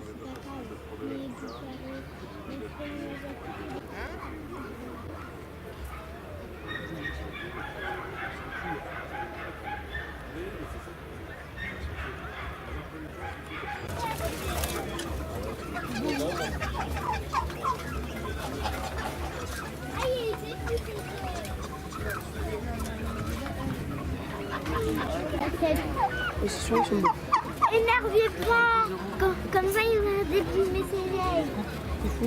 c'est pas grave. Mais vous ferez les premiers C'est sûr, ils sont beaux. Énervez pas. Comme ça, il va déplimer ses vieilles. C'est fou,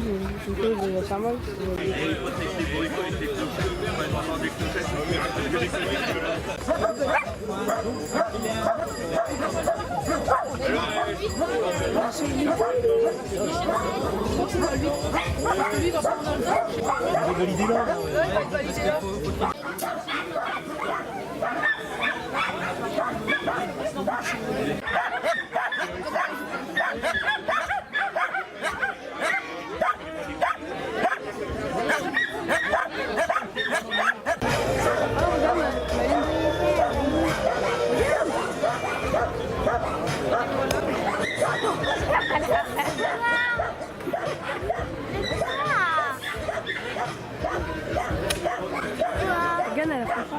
il va faire mal. Regarde, elle a fait ça.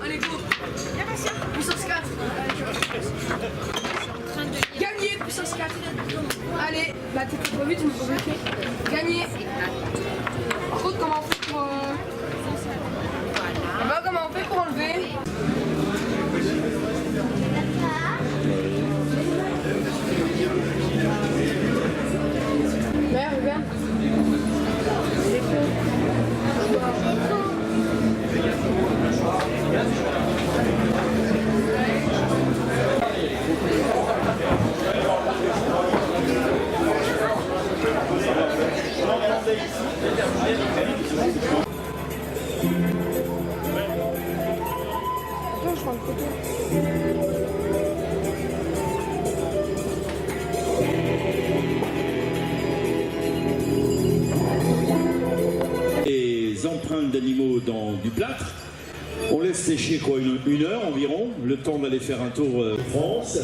Allez, go. Puissance 4. Gagné, puissance 4. Allez, bah t'es pas vite, tu me peux bloquer. Gagné. Par contre, comment on fait pour... Bah, comment on fait pour enlever? Ouais, regarde. Attends, je prends une photo. Les empreintes d'animaux dans du plâtre. On laisse sécher quoi, une heure environ, le temps d'aller faire un tour France.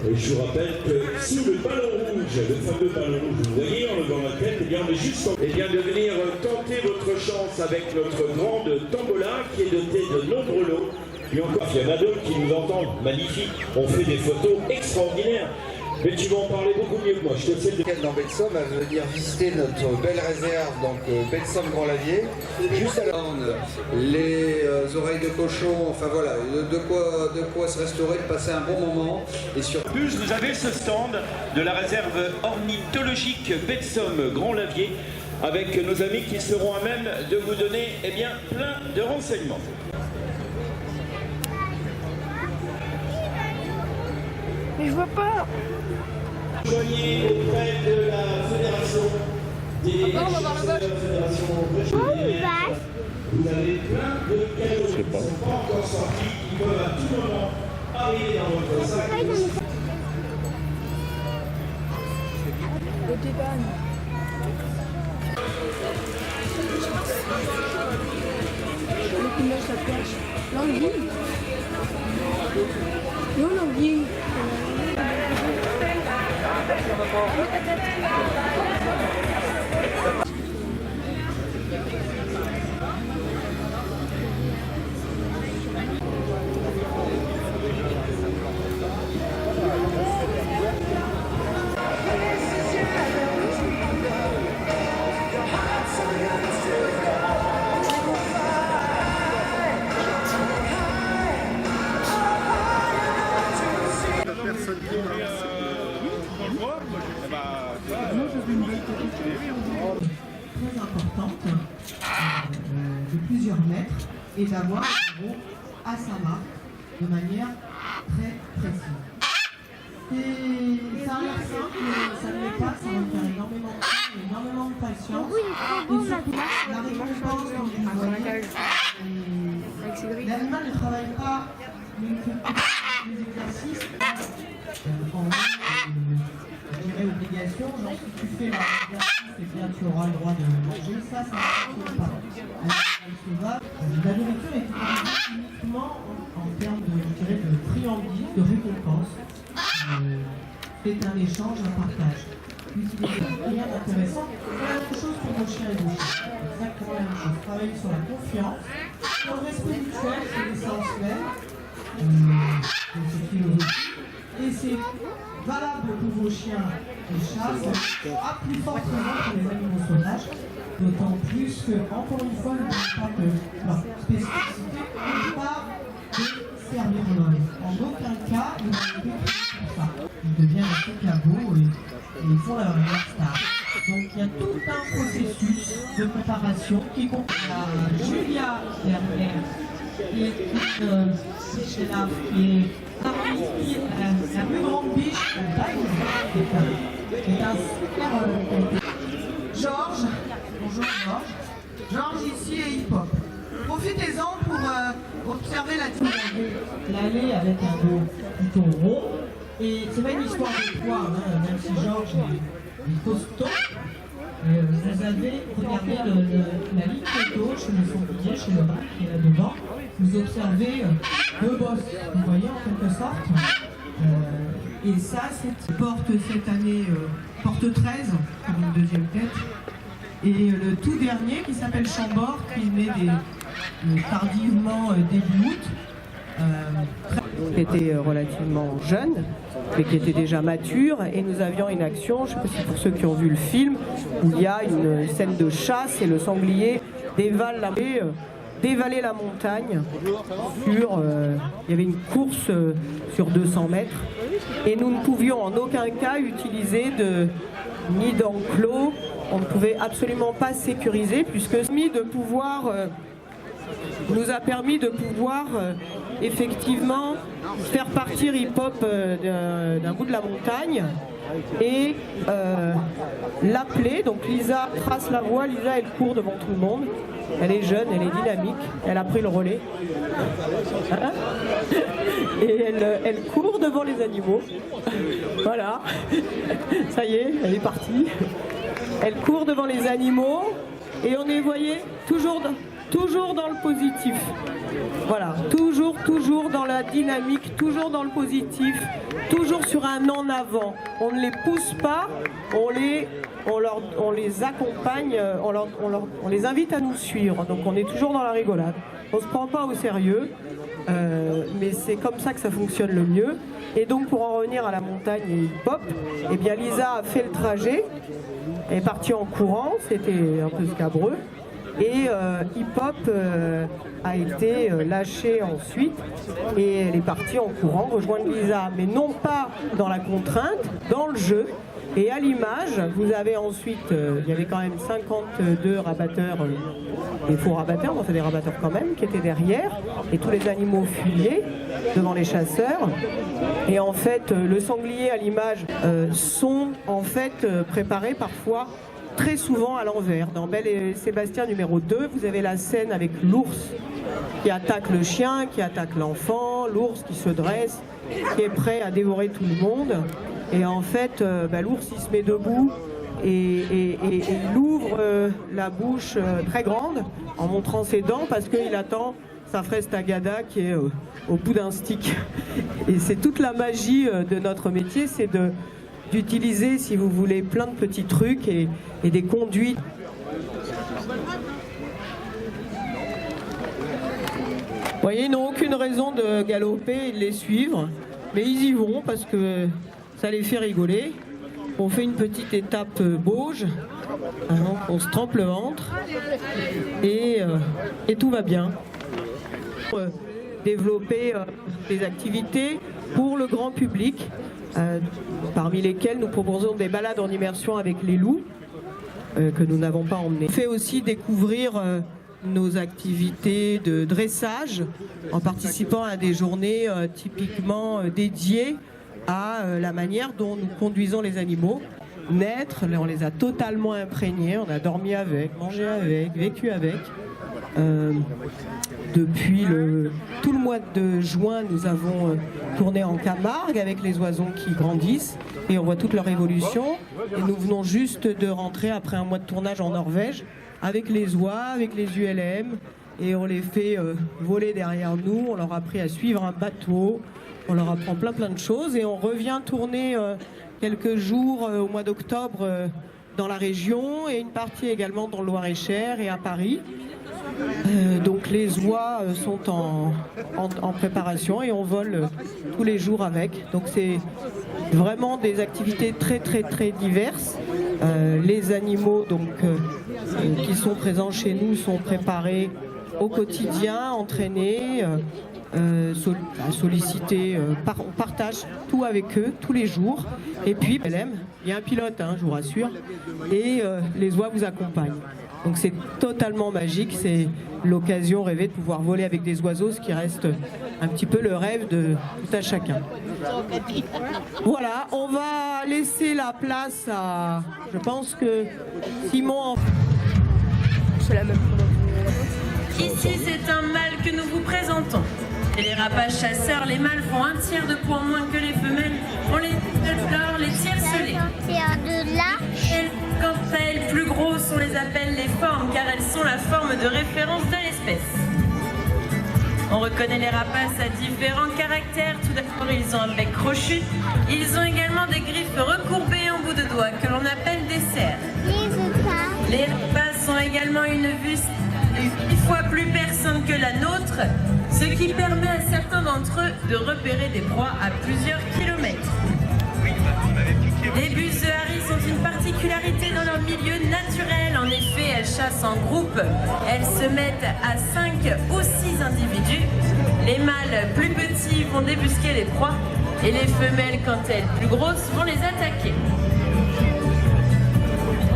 Et je vous rappelle que si le ballon rouge, le fameux ballon rouge, vous voyez en levant la tête, eh bien on est juste en... Eh bien de venir tenter votre chance avec notre grande tombola qui est dotée de nombreux lots. Et encore, il y en a d'autres qui nous entendent, magnifique, on fait des photos extraordinaires. Mais tu vas en parler beaucoup mieux que moi, je te sais. Dans Belsomme à venir visiter notre belle réserve, donc Belsomme Grand Lavier, juste à la les oreilles de cochon, enfin voilà, de quoi se restaurer, de passer un bon moment. Et sur plus, vous avez ce stand de la réserve ornithologique Belsomme Grand Lavier avec nos amis qui seront à même de vous donner eh bien, plein de renseignements. Mais je vois pas. Joignez auprès de la fédération des fédération régionale. Vous avez plein de cadeaux qui ne sont pas encore sortis, qui peuvent à tout moment arriver dans votre sac. Le déban. Le couleur ça plage. L'anguille. Non, l'anguille. Très importante, de plusieurs mètres, et d'avoir un numéro à sa marque de manière très précise. Ça a l'air simple, mais ça ne l'est pas, ça requiert énormément de temps, énormément de patience. Et surtout, la récompense que vous voyez est L'animal ne travaille pas, mais il fait des exercices en je dirais obligation. Genre si tu fais l'exercice, eh bien tu auras le droit de manger. Ça ne fonctionne pas. La nourriture est utilisée uniquement en termes de, je dirais, de friandise, de récompense. C'est un échange, un partage. L'utilisation rien d'intéressant. C'est la même chose pour nos chiens et nos chiens. Exactement la même chose. Travailler sur la confiance, sur le respect mutuel, c'est l'essence même de cette philosophie. Et c'est valable pour vos chiens et chats, à plus forte raison pour les animaux sauvages, d'autant plus que, encore une fois, n'oubliez pas que leur spécificité n'est pas de servir l'homme. En aucun cas, ils n'ont été créés pour ça. Ils deviennent assez cabots et ils font leur star. Donc il y a tout un processus de préparation qui comprend Julia Lerner, qui est une biche-élave, qui est la plus grande biche de taille, qui est un super qualité. Georges, bonjour Georges. Georges ici est hip-hop. Profitez-en pour observer la dynamique. L'allée avec un dos plutôt rond. Et c'est pas une histoire de poids, hein, même si Georges est costaud. Vous avez regardé la ligne de gauche, le sanglier chez le rat qui est là devant. Vous observez deux bosses, vous voyez en quelque sorte. Et ça, c'est porte cette année, porte 13, comme une deuxième tête. Et le tout dernier qui s'appelle Chambord, qui met tardivement début août. Qui était relativement jeune, mais qui était déjà mature, et nous avions une action, je ne sais pas si pour ceux qui ont vu le film, où il y a une scène de chasse et le sanglier dévalait la montagne. Il y avait une course sur 200 mètres, et nous ne pouvions en aucun cas utiliser de nid d'enclos, on ne pouvait absolument pas sécuriser, puisque nous a permis de pouvoir effectivement faire partir hip-hop d'un bout de la montagne et l'appeler. Donc Lisa trace la voie, Lisa elle court devant tout le monde, elle est jeune, elle est dynamique, elle a pris le relais. Hein? Et elle court devant les animaux. Voilà, ça y est, elle est partie. Elle court devant les animaux et on est, voyez, toujours dans le positif. Voilà, toujours dans la dynamique, toujours dans le positif, toujours sur un en avant. On ne les pousse pas, on les accompagne, on les invite à nous suivre. Donc on est toujours dans la rigolade. On ne se prend pas au sérieux, mais c'est comme ça que ça fonctionne le mieux. Et donc pour en revenir à la montagne et hip-hop, eh bien Lisa a fait le trajet, elle est partie en courant, c'était un peu scabreux. Et hip-hop a été lâché ensuite et elle est partie en courant rejoindre Lisa, mais non pas dans la contrainte, dans le jeu. Et à l'image, vous avez ensuite, il y avait quand même 52 rabatteurs, des faux rabatteurs, enfin des rabatteurs quand même, qui étaient derrière, et tous les animaux fuyaient devant les chasseurs. Et en fait, le sanglier à l'image sont en fait préparés parfois très souvent à l'envers. Dans Belle et Sébastien numéro 2, vous avez la scène avec l'ours qui attaque le chien, qui attaque l'enfant, l'ours qui se dresse, qui est prêt à dévorer tout le monde. Et en fait, l'ours il se met debout et il ouvre la bouche très grande en montrant ses dents parce qu'il attend sa fraise tagada qui est au bout d'un stick. Et c'est toute la magie de notre métier, c'est d'utiliser, si vous voulez, plein de petits trucs et des conduites. Vous voyez, ils n'ont aucune raison de galoper et de les suivre, mais ils y vont parce que ça les fait rigoler. On fait une petite étape bauge, hein, on se trempe le ventre et tout va bien. Développer des activités pour le grand public, parmi lesquelles nous proposons des balades en immersion avec les loups que nous n'avons pas emmenés. On fait aussi découvrir nos activités de dressage en participant à des journées typiquement dédiées à la manière dont nous conduisons les animaux. naître, on les a totalement imprégnés, on a dormi avec, mangé avec, vécu avec. Depuis tout le mois de juin, nous avons tourné en Camargue avec les oiseaux qui grandissent et on voit toute leur évolution. Et nous venons juste de rentrer après un mois de tournage en Norvège avec les oies, avec les ULM, et on les fait voler derrière nous. On leur a appris à suivre un bateau, on leur apprend plein de choses et on revient tourner quelques jours au mois d'octobre dans la région et une partie également dans le Loir-et-Cher et à Paris. Donc les oies sont en préparation et on vole tous les jours avec. Donc c'est vraiment des activités très diverses. Les animaux donc, qui sont présents chez nous sont préparés au quotidien, entraînés, sollicités. On partage tout avec eux tous les jours. Et puis il y a un pilote, je vous rassure, et les oies vous accompagnent. Donc c'est totalement magique, c'est l'occasion rêvée de pouvoir voler avec des oiseaux, ce qui reste un petit peu le rêve de tout à chacun. Voilà, on va laisser la place à, je pense que Simon... C'est la même. Ici, c'est un mâle que nous vous présentons. Et les rapaces chasseurs, les mâles font un tiers de poids en moins que les femelles. On les alors les tiercelés. Elles, quant à elles plus grosses, on les appelle les formes, car elles sont la forme de référence de l'espèce. On reconnaît les rapaces à différents caractères. Tout d'abord, ils ont un bec crochu. Ils ont également des griffes recourbées en bout de doigt, que l'on appelle des serres. Les rapaces ont également une vue 10 fois plus perçante que la nôtre, ce qui permet à certains d'entre eux de repérer des proies à plusieurs kilomètres. Les buses de Harry sont une particularité dans leur milieu naturel. En effet, elles chassent en groupe. Elles se mettent à 5 ou 6 individus. Les mâles plus petits vont débusquer les proies et les femelles, quand elles plus grosses, vont les attaquer.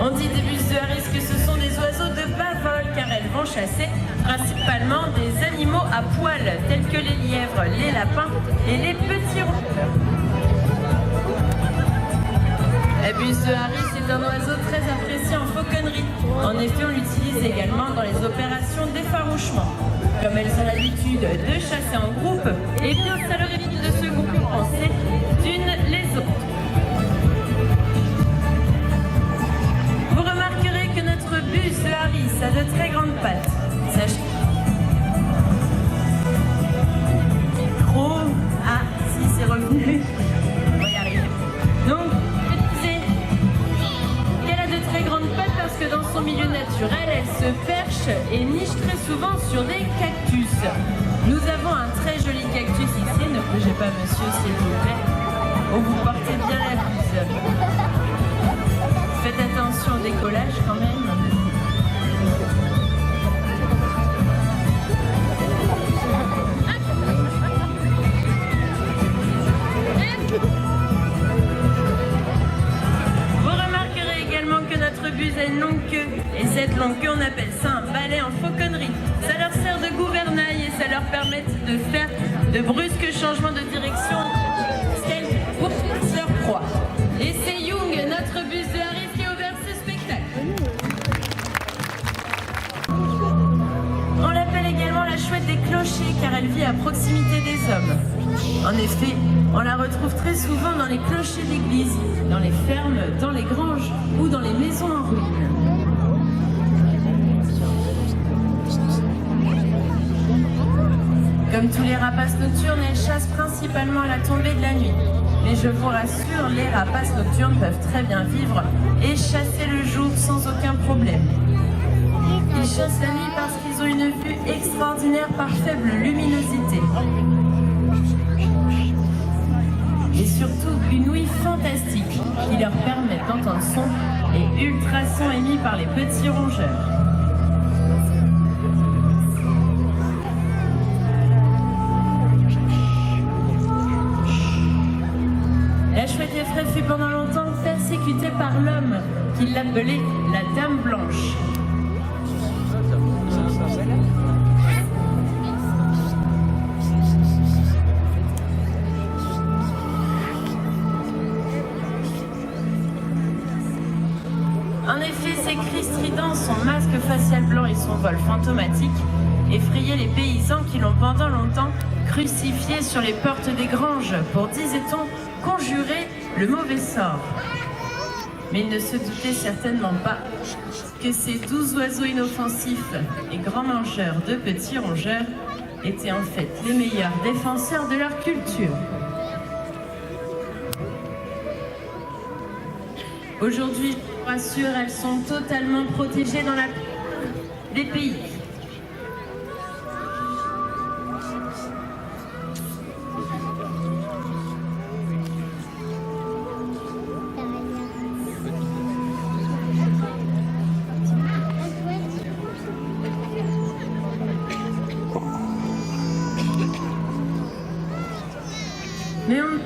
On dit des buses de Harris que ce sont des oiseaux de bas vol car elles vont chasser principalement des animaux à poils tels que les lièvres, les lapins et les petits rongeurs. La buse de Harris est un oiseau très apprécié en fauconnerie. En effet, on l'utilise également dans les opérations d'effarouchement. Comme elles ont l'habitude de chasser en groupe, eh bien ça leur évite de se concurrencer d'une les autres. Vous remarquerez que notre buse de Harris a de très grandes pattes. Si c'est revenu. On va y arriver. Donc, je disais qu'elle a de très grandes pattes parce que dans son milieu naturel, elle se perche et niche très souvent sur des cactus. Nous avons un très joli cactus ici. Ne bougez pas, monsieur, s'il vous plaît. Oh, vous portez bien la buse. Faites attention au décollage quand même. Vous remarquerez également que notre buse a une longue queue. Et cette longue queue, on appelle ça un balai en fauconnerie. Ça leur sert de gouvernail et ça leur permet de faire de brusques changements de direction pour leur proie. Et c'est Young, notre buse de Harris, qui a ouvert ce spectacle. On l'appelle également la chouette des clochers car elle vit à proximité des hommes. En effet, on la retrouve très souvent dans les clochers d'église, dans les fermes, dans les granges ou dans les maisons en ruine. Comme tous les rapaces nocturnes, elles chassent principalement à la tombée de la nuit. Mais je vous rassure, les rapaces nocturnes peuvent très bien vivre et chasser le jour sans aucun problème. Ils chassent la nuit parce qu'ils ont une vue extraordinaire par faible luminosité. Et surtout une ouïe fantastique qui leur permet d'entendre son et ultrasons émis par les petits rongeurs. La chouette effraie fut pendant longtemps persécutée par l'homme qui l'appelait la Dame Blanche. Pourtant, son masque facial blanc et son vol fantomatique effrayaient les paysans qui l'ont pendant longtemps crucifié sur les portes des granges pour, disait-on, conjurer le mauvais sort. Mais il ne se doutait certainement pas que ces 12 oiseaux inoffensifs et grands mangeurs de petits rongeurs étaient en fait les meilleurs défenseurs de leur culture. Aujourd'hui, je vous rassure, elles sont totalement protégées dans des pays. Mais on ne peut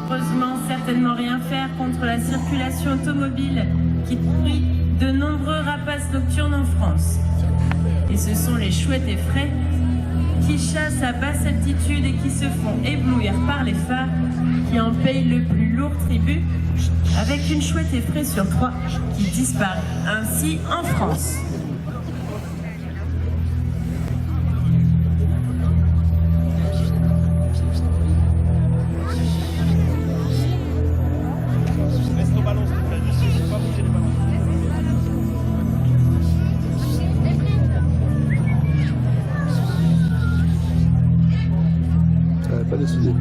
heureusement certainement rien faire contre la circulation automobile qui détruit de nombreux rapaces nocturnes en France. Et ce sont les chouettes effraies qui chassent à basse altitude et qui se font éblouir par les phares qui en payent le plus lourd tribut, avec une chouette effraie sur 3 qui disparaît ainsi en France. Pas décidé.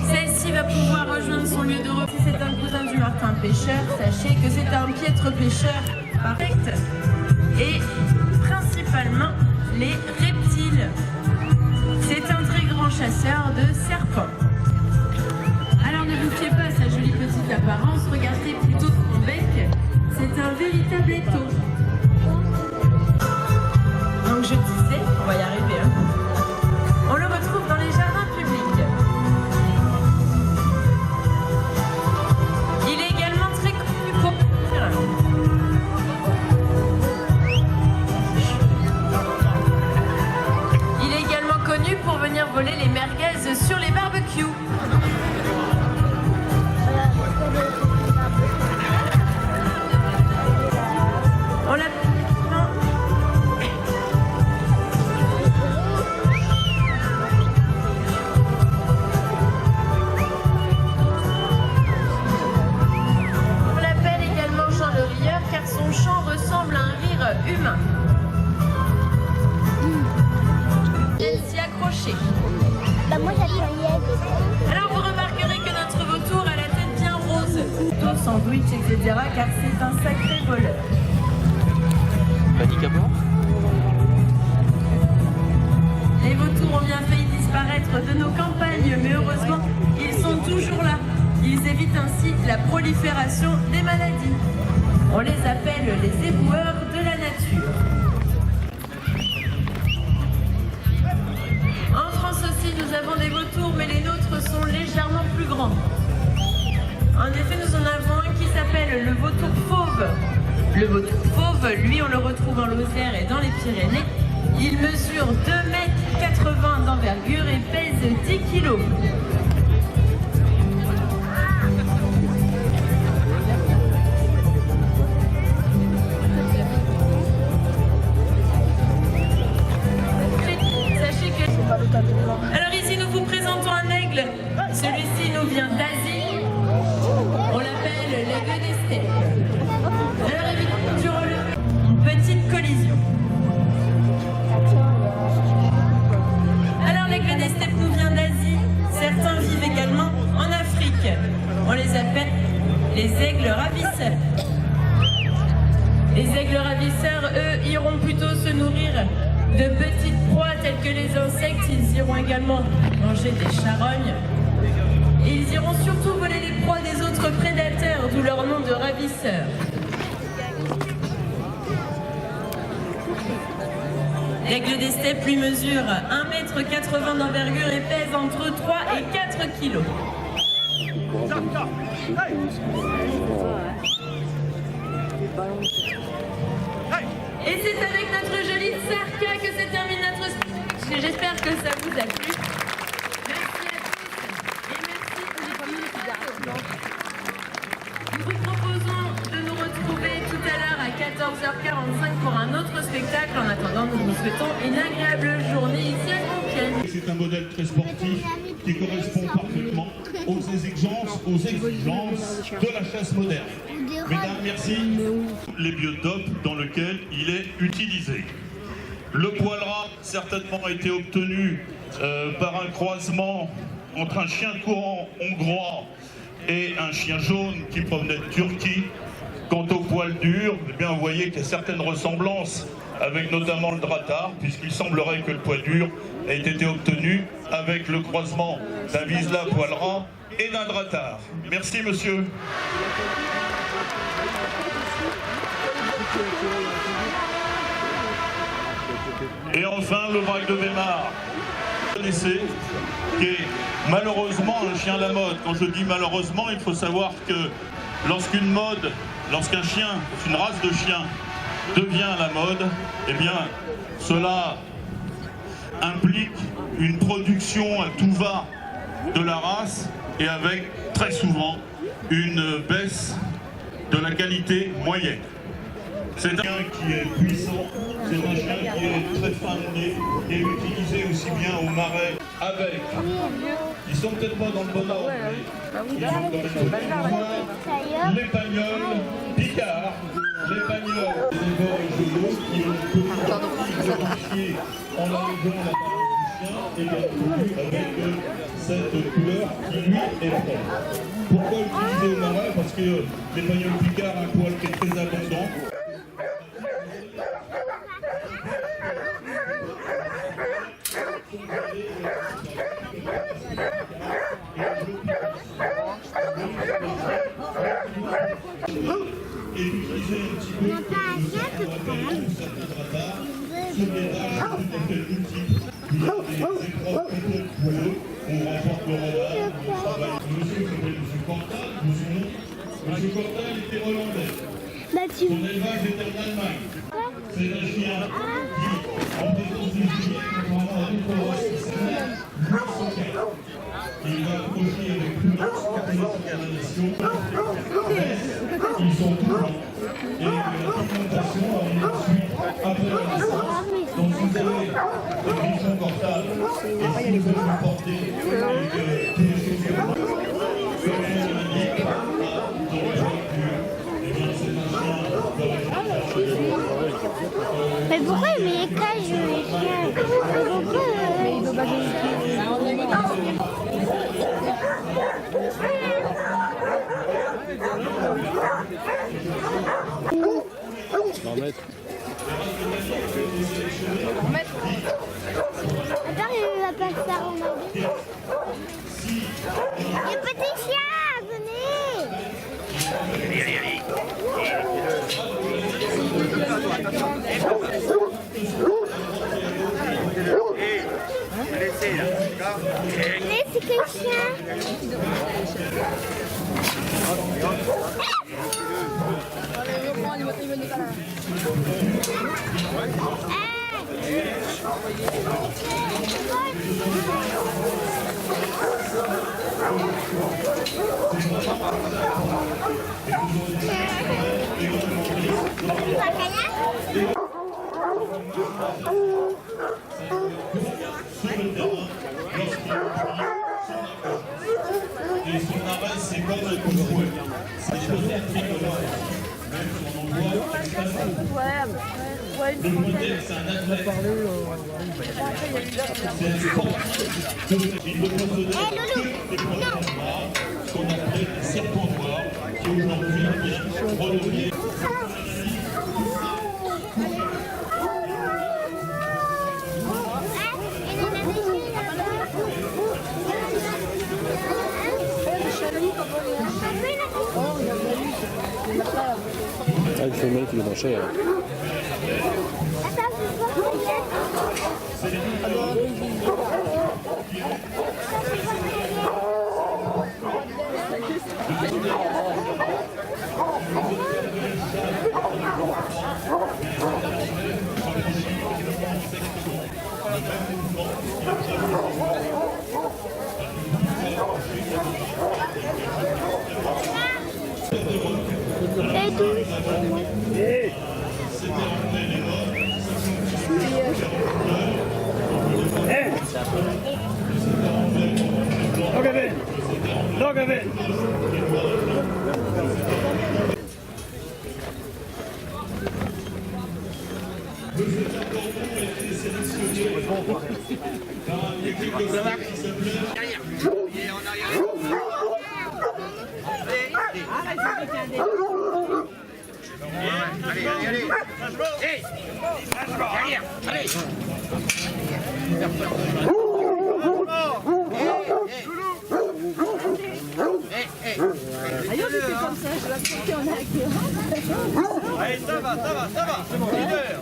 Celle-ci va pouvoir rejoindre son lieu de repos. Si c'est un cousin du martin pêcheur, sachez que c'est un piètre pêcheur parfait. Et principalement les reptiles. C'est un très grand chasseur de serpents. Alors ne vous fiez pas à sa jolie petite apparence, regardez plutôt son bec, c'est un véritable étau. Donc je disais, on va y arriver, hein. On le retrouve dans les jardins publics. Il est également très connu pour... Il est également connu pour venir voler les merguez sur les barbecues. On l'a... On l'appelle également Jean le rieur car son chant ressemble à un rire humain. Elle s'y accrochait. Bah moi j'attendais. Alors vous remarquerez que notre vautour a la tête bien rose, tout sandwich, etc. car c'est un sacré voleur. Les vautours ont bien failli disparaître de nos campagnes, mais heureusement, ils sont toujours là. Ils évitent ainsi la prolifération des maladies. On les appelle les éboueurs de la nature. En France aussi, nous avons des vautours, mais les nôtres sont légèrement plus grands. En effet, nous en avons un qui s'appelle le vautour fauve. Le vautour fauve, lui, on le retrouve en Lozère et dans les Pyrénées. Il mesure 2,80 m d'envergure et pèse 10 kg. Sachez que... Alors ici, nous vous présentons un aigle. Celui-ci nous vient d'Asie. On l'appelle l'aigle des steppes. Alors évidemment, durant une petite collision. Alors l'aigle des steppes nous vient d'Asie. Certains vivent également en Afrique. On les appelle les aigles ravisseurs. Les aigles ravisseurs, eux, iront plutôt se nourrir de petites proies telles que les insectes. Ils iront également manger des charognes. Et ils iront surtout voler les proies des autres prédateurs, d'où leur nom de ravisseurs. L'aigle des steppes lui mesure 1,80 m d'envergure et pèse entre 3 et 4 kg. Et c'est avec notre jolie Tsarka que se termine notre speech. J'espère que ça vous a plu. Merci à tous et merci. Nous vous proposons de nous retrouver tout à l'heure à 14h45 pour un autre spectacle. En attendant, nous vous souhaitons une agréable journée ici à Compiègne. C'est un modèle très sportif qui correspond parfaitement aux exigences de la chasse moderne. Mesdames, merci. Les biotopes dans lesquels il est utilisé. Le poil ras certainement a été obtenu par un croisement entre un chien courant hongrois et un chien jaune qui provenait de Turquie. Quant au poil dur, eh bien, vous voyez qu'il y a certaines ressemblances avec notamment le dratar, puisqu'il semblerait que le poil dur ait été obtenu avec le croisement d'un Vizsla poil ras et d'un dratar. Merci monsieur. Et enfin le vrac de Weimar, vous connaissez, qui est malheureusement un chien à la mode. Quand je dis malheureusement, il faut savoir que lorsqu'un chien, une race de chien devient à la mode, eh bien cela implique une production à tout va de la race et avec très souvent une baisse de la qualité moyenne. C'est un chien qui est puissant, c'est un chien qui est très fin de nez et utilisé aussi bien au marais avec. Ils sont peut-être pas dans le bon ordre, mais ils ont quand même l'épagnol picard, l'épagnol des bords qui ont une petite partie modifiée en allégeant la parole du chien et bien entendu avec cette couleur qui lui est propre. Pourquoi utiliser au marais? Parce que l'épagnol picard a un poil qui est très abondant. Et utiliser un petit peu certains radars sur des tâches tout à fait multiples. Il y a des épreuves complètes pour eux. On remporte le radar, on travaille. Monsieur qui s'appelle M. Cortal, M. Cortal était hollandais. Son élevage était en Allemagne. C'est un chien qui, en présence du gibier, contrairement à d'autres races qui s'appellent l'Oxocat. Il va approcher avec prudence la nation. Ils sont tout blancs. Et la pigmentation arrive ensuite après la naissance. Donc vous avez le bichon Cortal. Et si vous avez porté tous les choses comme on l'indique, dans les voitures, eh bien c'est un chien d'origine. Mais pourquoi il met les cages les chiens? Pourquoi il veut pas attends, il va pas faire en anglais. Les petits chiens, venez. Allez, c'est quel chien? Et son arrêt, c'est comme un coup de fouet. C'est des choses très rigolotes. Même si on en voit, le modèle, c'est un athlète. C'est un sportif. Il ne possède que des poissons noirs, ce qu'on appelait des serpents noirs, qui aujourd'hui est renommé. Ah, il faut mettre le mancher. Attends, Allez, ça va, leader.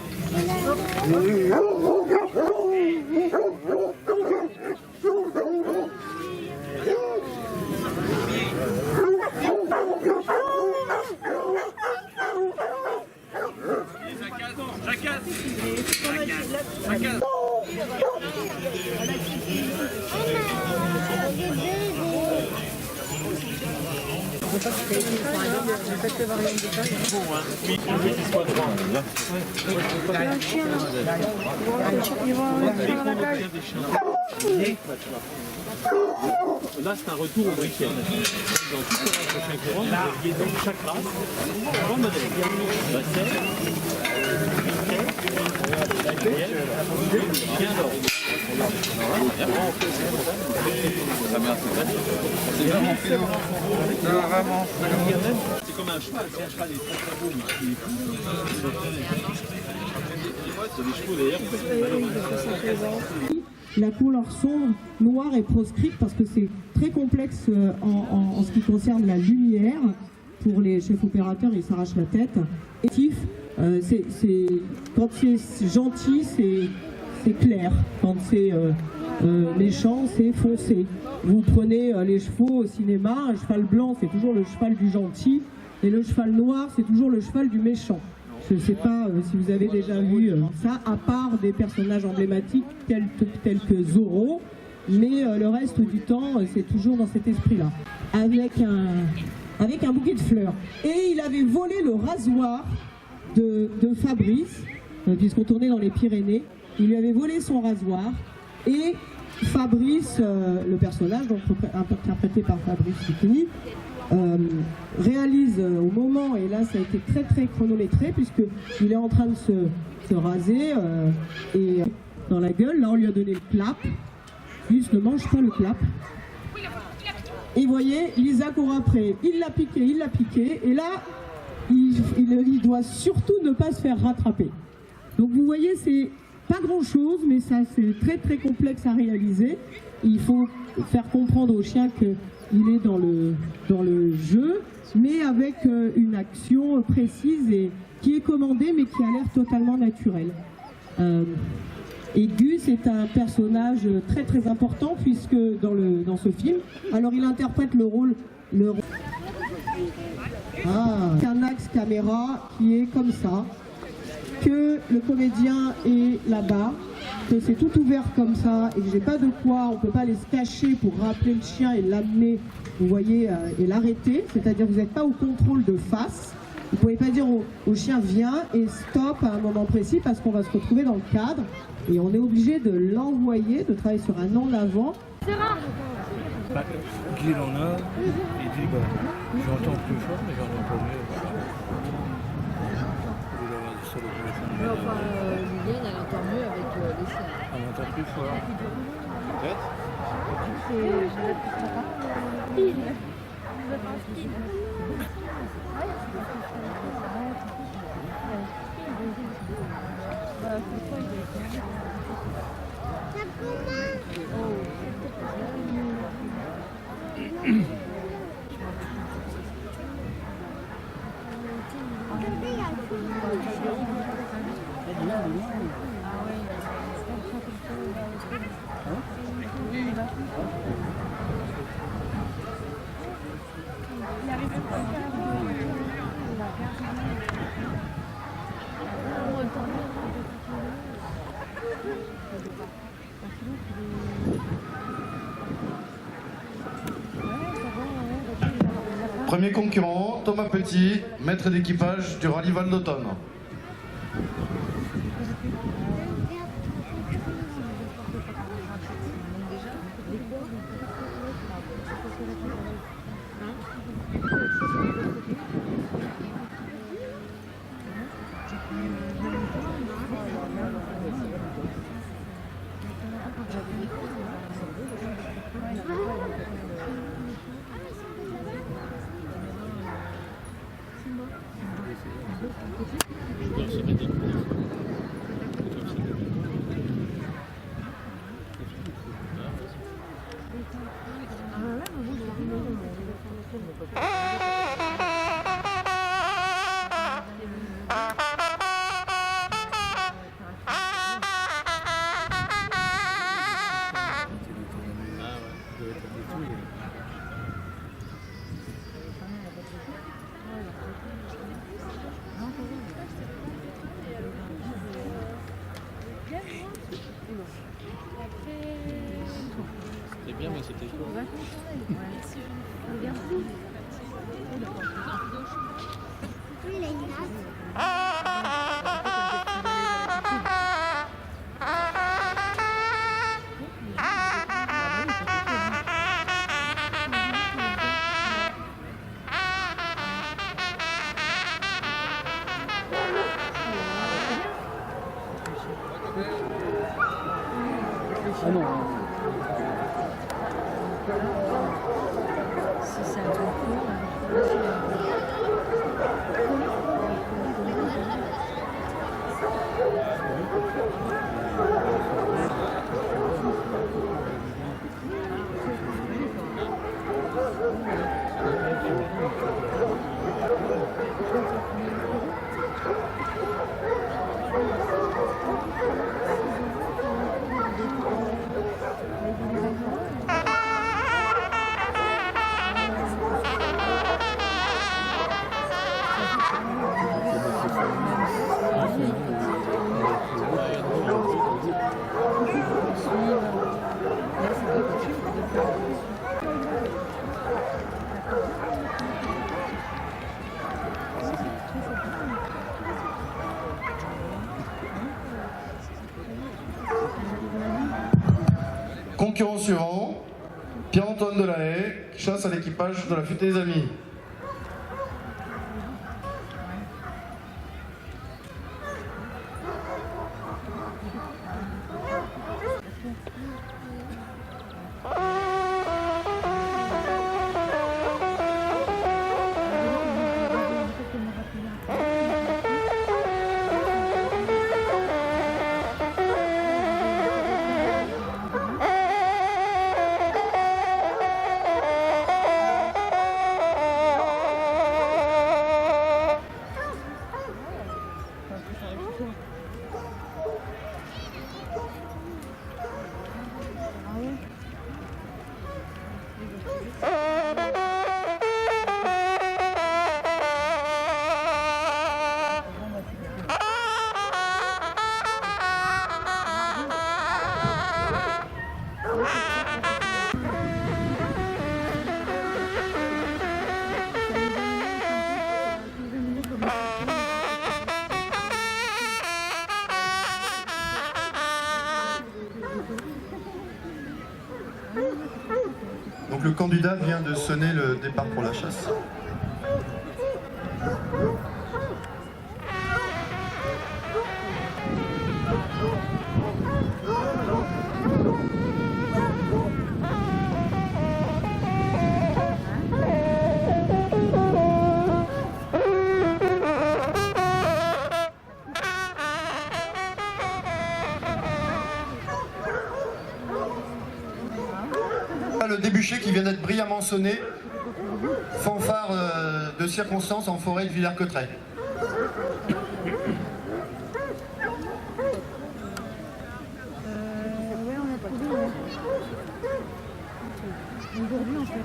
Là, c'est un retour au briquet. Dans toutes les races de chien courant, vous aviez donc chaque race, trois modèles. La selle, la cueillette, le chien d'or. C'est comme un cheval, c'est un cheval est très très beau, mais il est fou. C'est des chevaux d'ailleurs. La couleur sombre, noire est proscrite parce que c'est très complexe en ce qui concerne la lumière. Pour les chefs opérateurs, ils s'arrachent la tête. Quand c'est gentil, c'est clair. Quand c'est méchant, c'est foncé. Vous prenez les chevaux au cinéma, un cheval blanc, c'est toujours le cheval du gentil, et le cheval noir, c'est toujours le cheval du méchant. Je ne sais pas si vous avez déjà vu ça, à part des personnages emblématiques tels que Zorro, mais le reste du temps, c'est toujours dans cet esprit-là, avec un bouquet de fleurs. Et il avait volé le rasoir de Fabrice, puisqu'on tournait dans les Pyrénées. Il lui avait volé son rasoir, et Fabrice, le personnage, donc interprété par Fabrice Lucchini, réalise au moment, et là ça a été très très chronométré, puisqu'il est en train de se raser et dans la gueule, là on lui a donné le clap, lui ne mange pas le clap. Et vous voyez, Lisa court après, il l'a piqué, et là il doit surtout ne pas se faire rattraper. Donc vous voyez, c'est pas grand chose, mais ça c'est très très complexe à réaliser. Il faut faire comprendre au chien qu'il est dans le jeu, mais avec une action précise et qui est commandée, mais qui a l'air totalement naturelle. Et Gus est un personnage très très important, puisque dans ce film, alors il interprète le rôle un axe caméra qui est comme ça, que le comédien est là-bas, que c'est tout ouvert comme ça et que j'ai pas de quoi, on peut pas aller se cacher pour rappeler le chien et l'amener, vous voyez, et l'arrêter, c'est-à-dire vous n'êtes pas au contrôle de face, vous pouvez pas dire au chien viens et stop à un moment précis parce qu'on va se retrouver dans le cadre et on est obligé de l'envoyer, de travailler sur un en avant. Guy il en a, il dit j'entends plus fort mais j'entends pas mieux. Mais enfin, Liliane, elle entend mieux avec les chiens. Elle entend plus fort. Peut-être. Premier concurrent, Thomas Petit, maître d'équipage du rallye Val d'Automne. C'était bien, mais c'était chaud. Ah non. Si ça Concurrent suivant, Pierre-Antoine Delahaye, chasse à l'équipage de la Futaie des Amis. Donc le candidat vient de sonner le départ pour la chasse. Le débuché qui vient d'être brillamment sonné, fanfare de circonstance en forêt de Villers-Cotterêts. Ouais, on a trouvé. Aujourd'hui, en fait.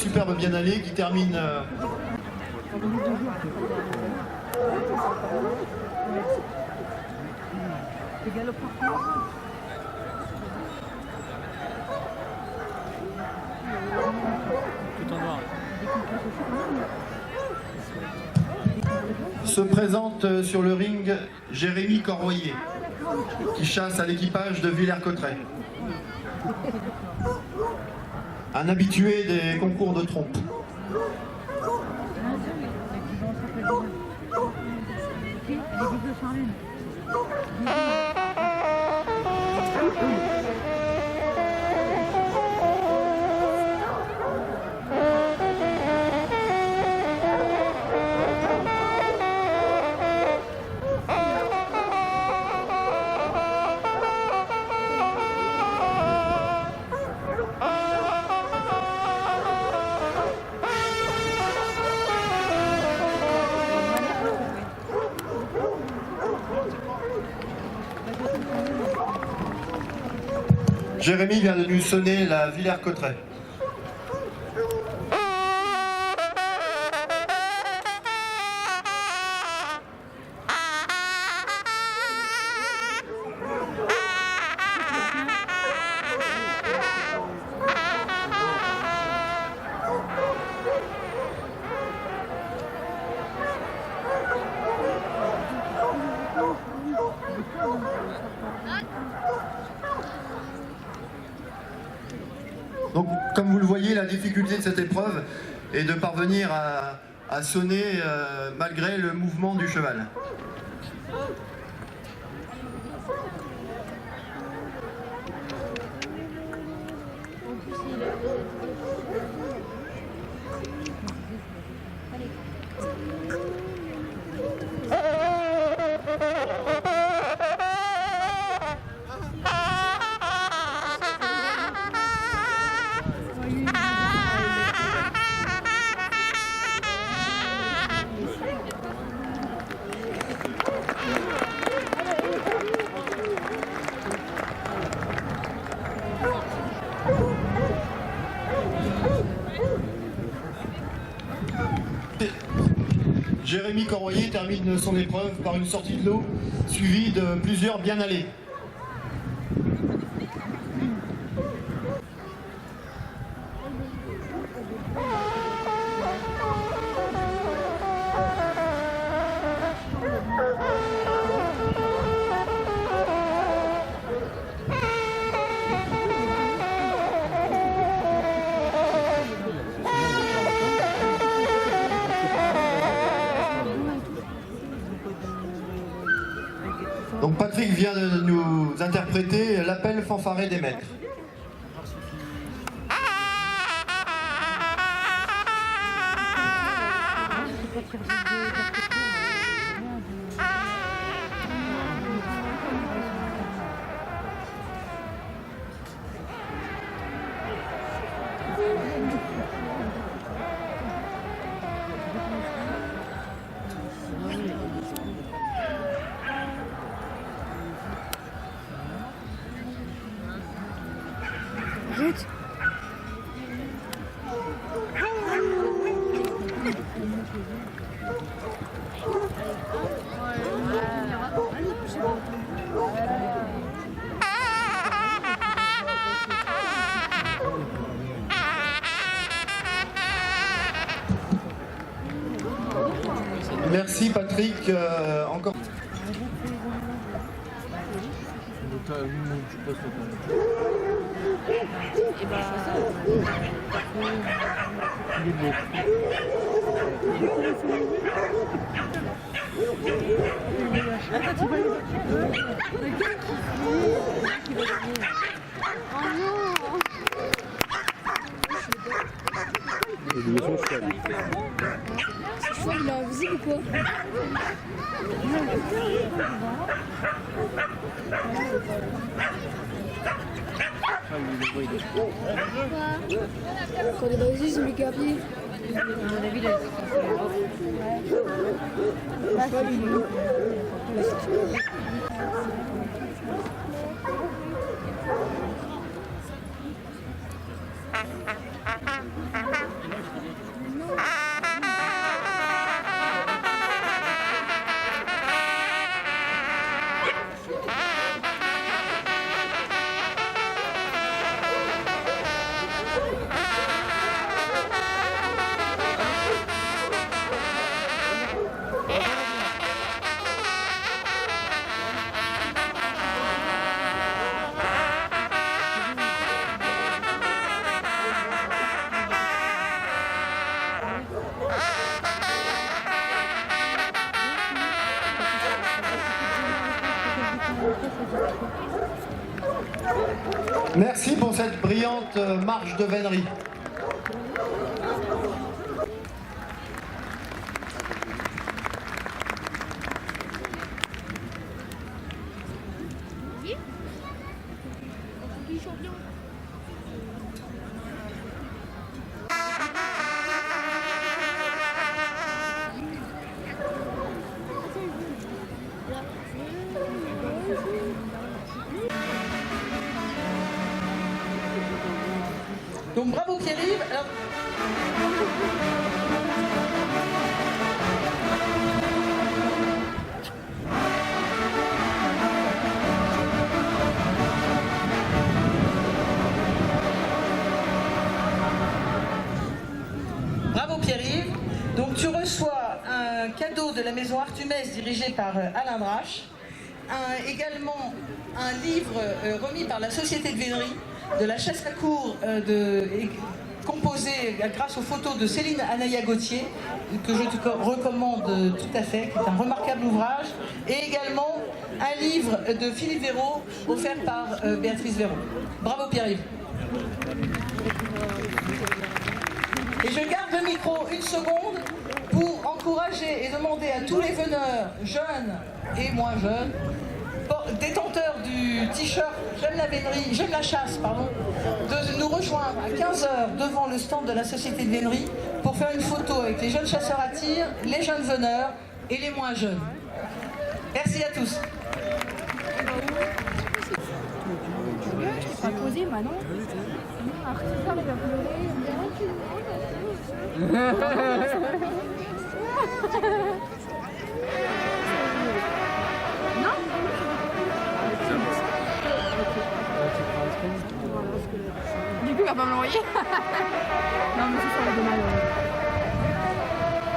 superbe Biennale qui termine... Tout en noir. Se présente sur le ring Jérémy Corroyer, qui chasse à l'équipage de Villers-Cotterêts. Un habitué des concours de trompe. Jérémy vient de nous sonner la Villers-Cotterêts. Donc, comme vous le voyez, la difficulté de cette épreuve est de parvenir à sonner malgré le mouvement du cheval. Jérémy Corroyer termine son épreuve par une sortie de l'eau suivie de plusieurs bien allés. Donc Patrick vient de nous interpréter l'appel fanfaré des maîtres. Merci Patrick, encore. Il est invisible ou quoi? Quand il est invisible, c'est lui qui a appuyé. Merci pour cette brillante marche de vénerie. Donc bravo Pierre-Yves. Alors... Bravo Pierre-Yves. Donc tu reçois un cadeau de la maison Artumès dirigée par Alain Drache. Également un livre remis par la Société de Vénerie de la chasse à courre composée grâce aux photos de Céline Anaya Gauthier, que je te recommande tout à fait, qui est un remarquable ouvrage, et également un livre de Philippe Véraud offert par Béatrice Véraud. Bravo Pierre-Yves. Et je garde le micro une seconde pour encourager et demander à tous les veneurs, jeunes et moins jeunes, détenteurs du t-shirt J'aime la vénerie, j'aime la chasse, pardon, de nous rejoindre à 15h devant le stand de la Société de Vénerie pour faire une photo avec les jeunes chasseurs à tir, les jeunes veneurs et les moins jeunes. Merci à tous. Du coup, il va pas me l'envoyer. Non, mais c'est ça, le dommage.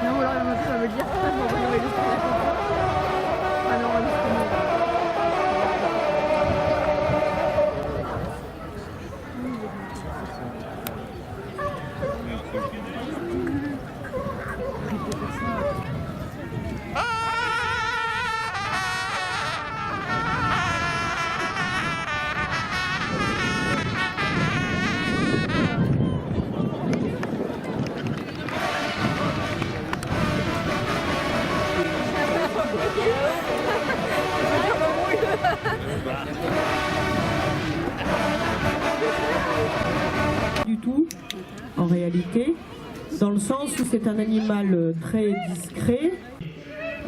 Non, ou alors il va me le dire. Ah non, on va juste du tout, en réalité, dans le sens où c'est un animal très discret,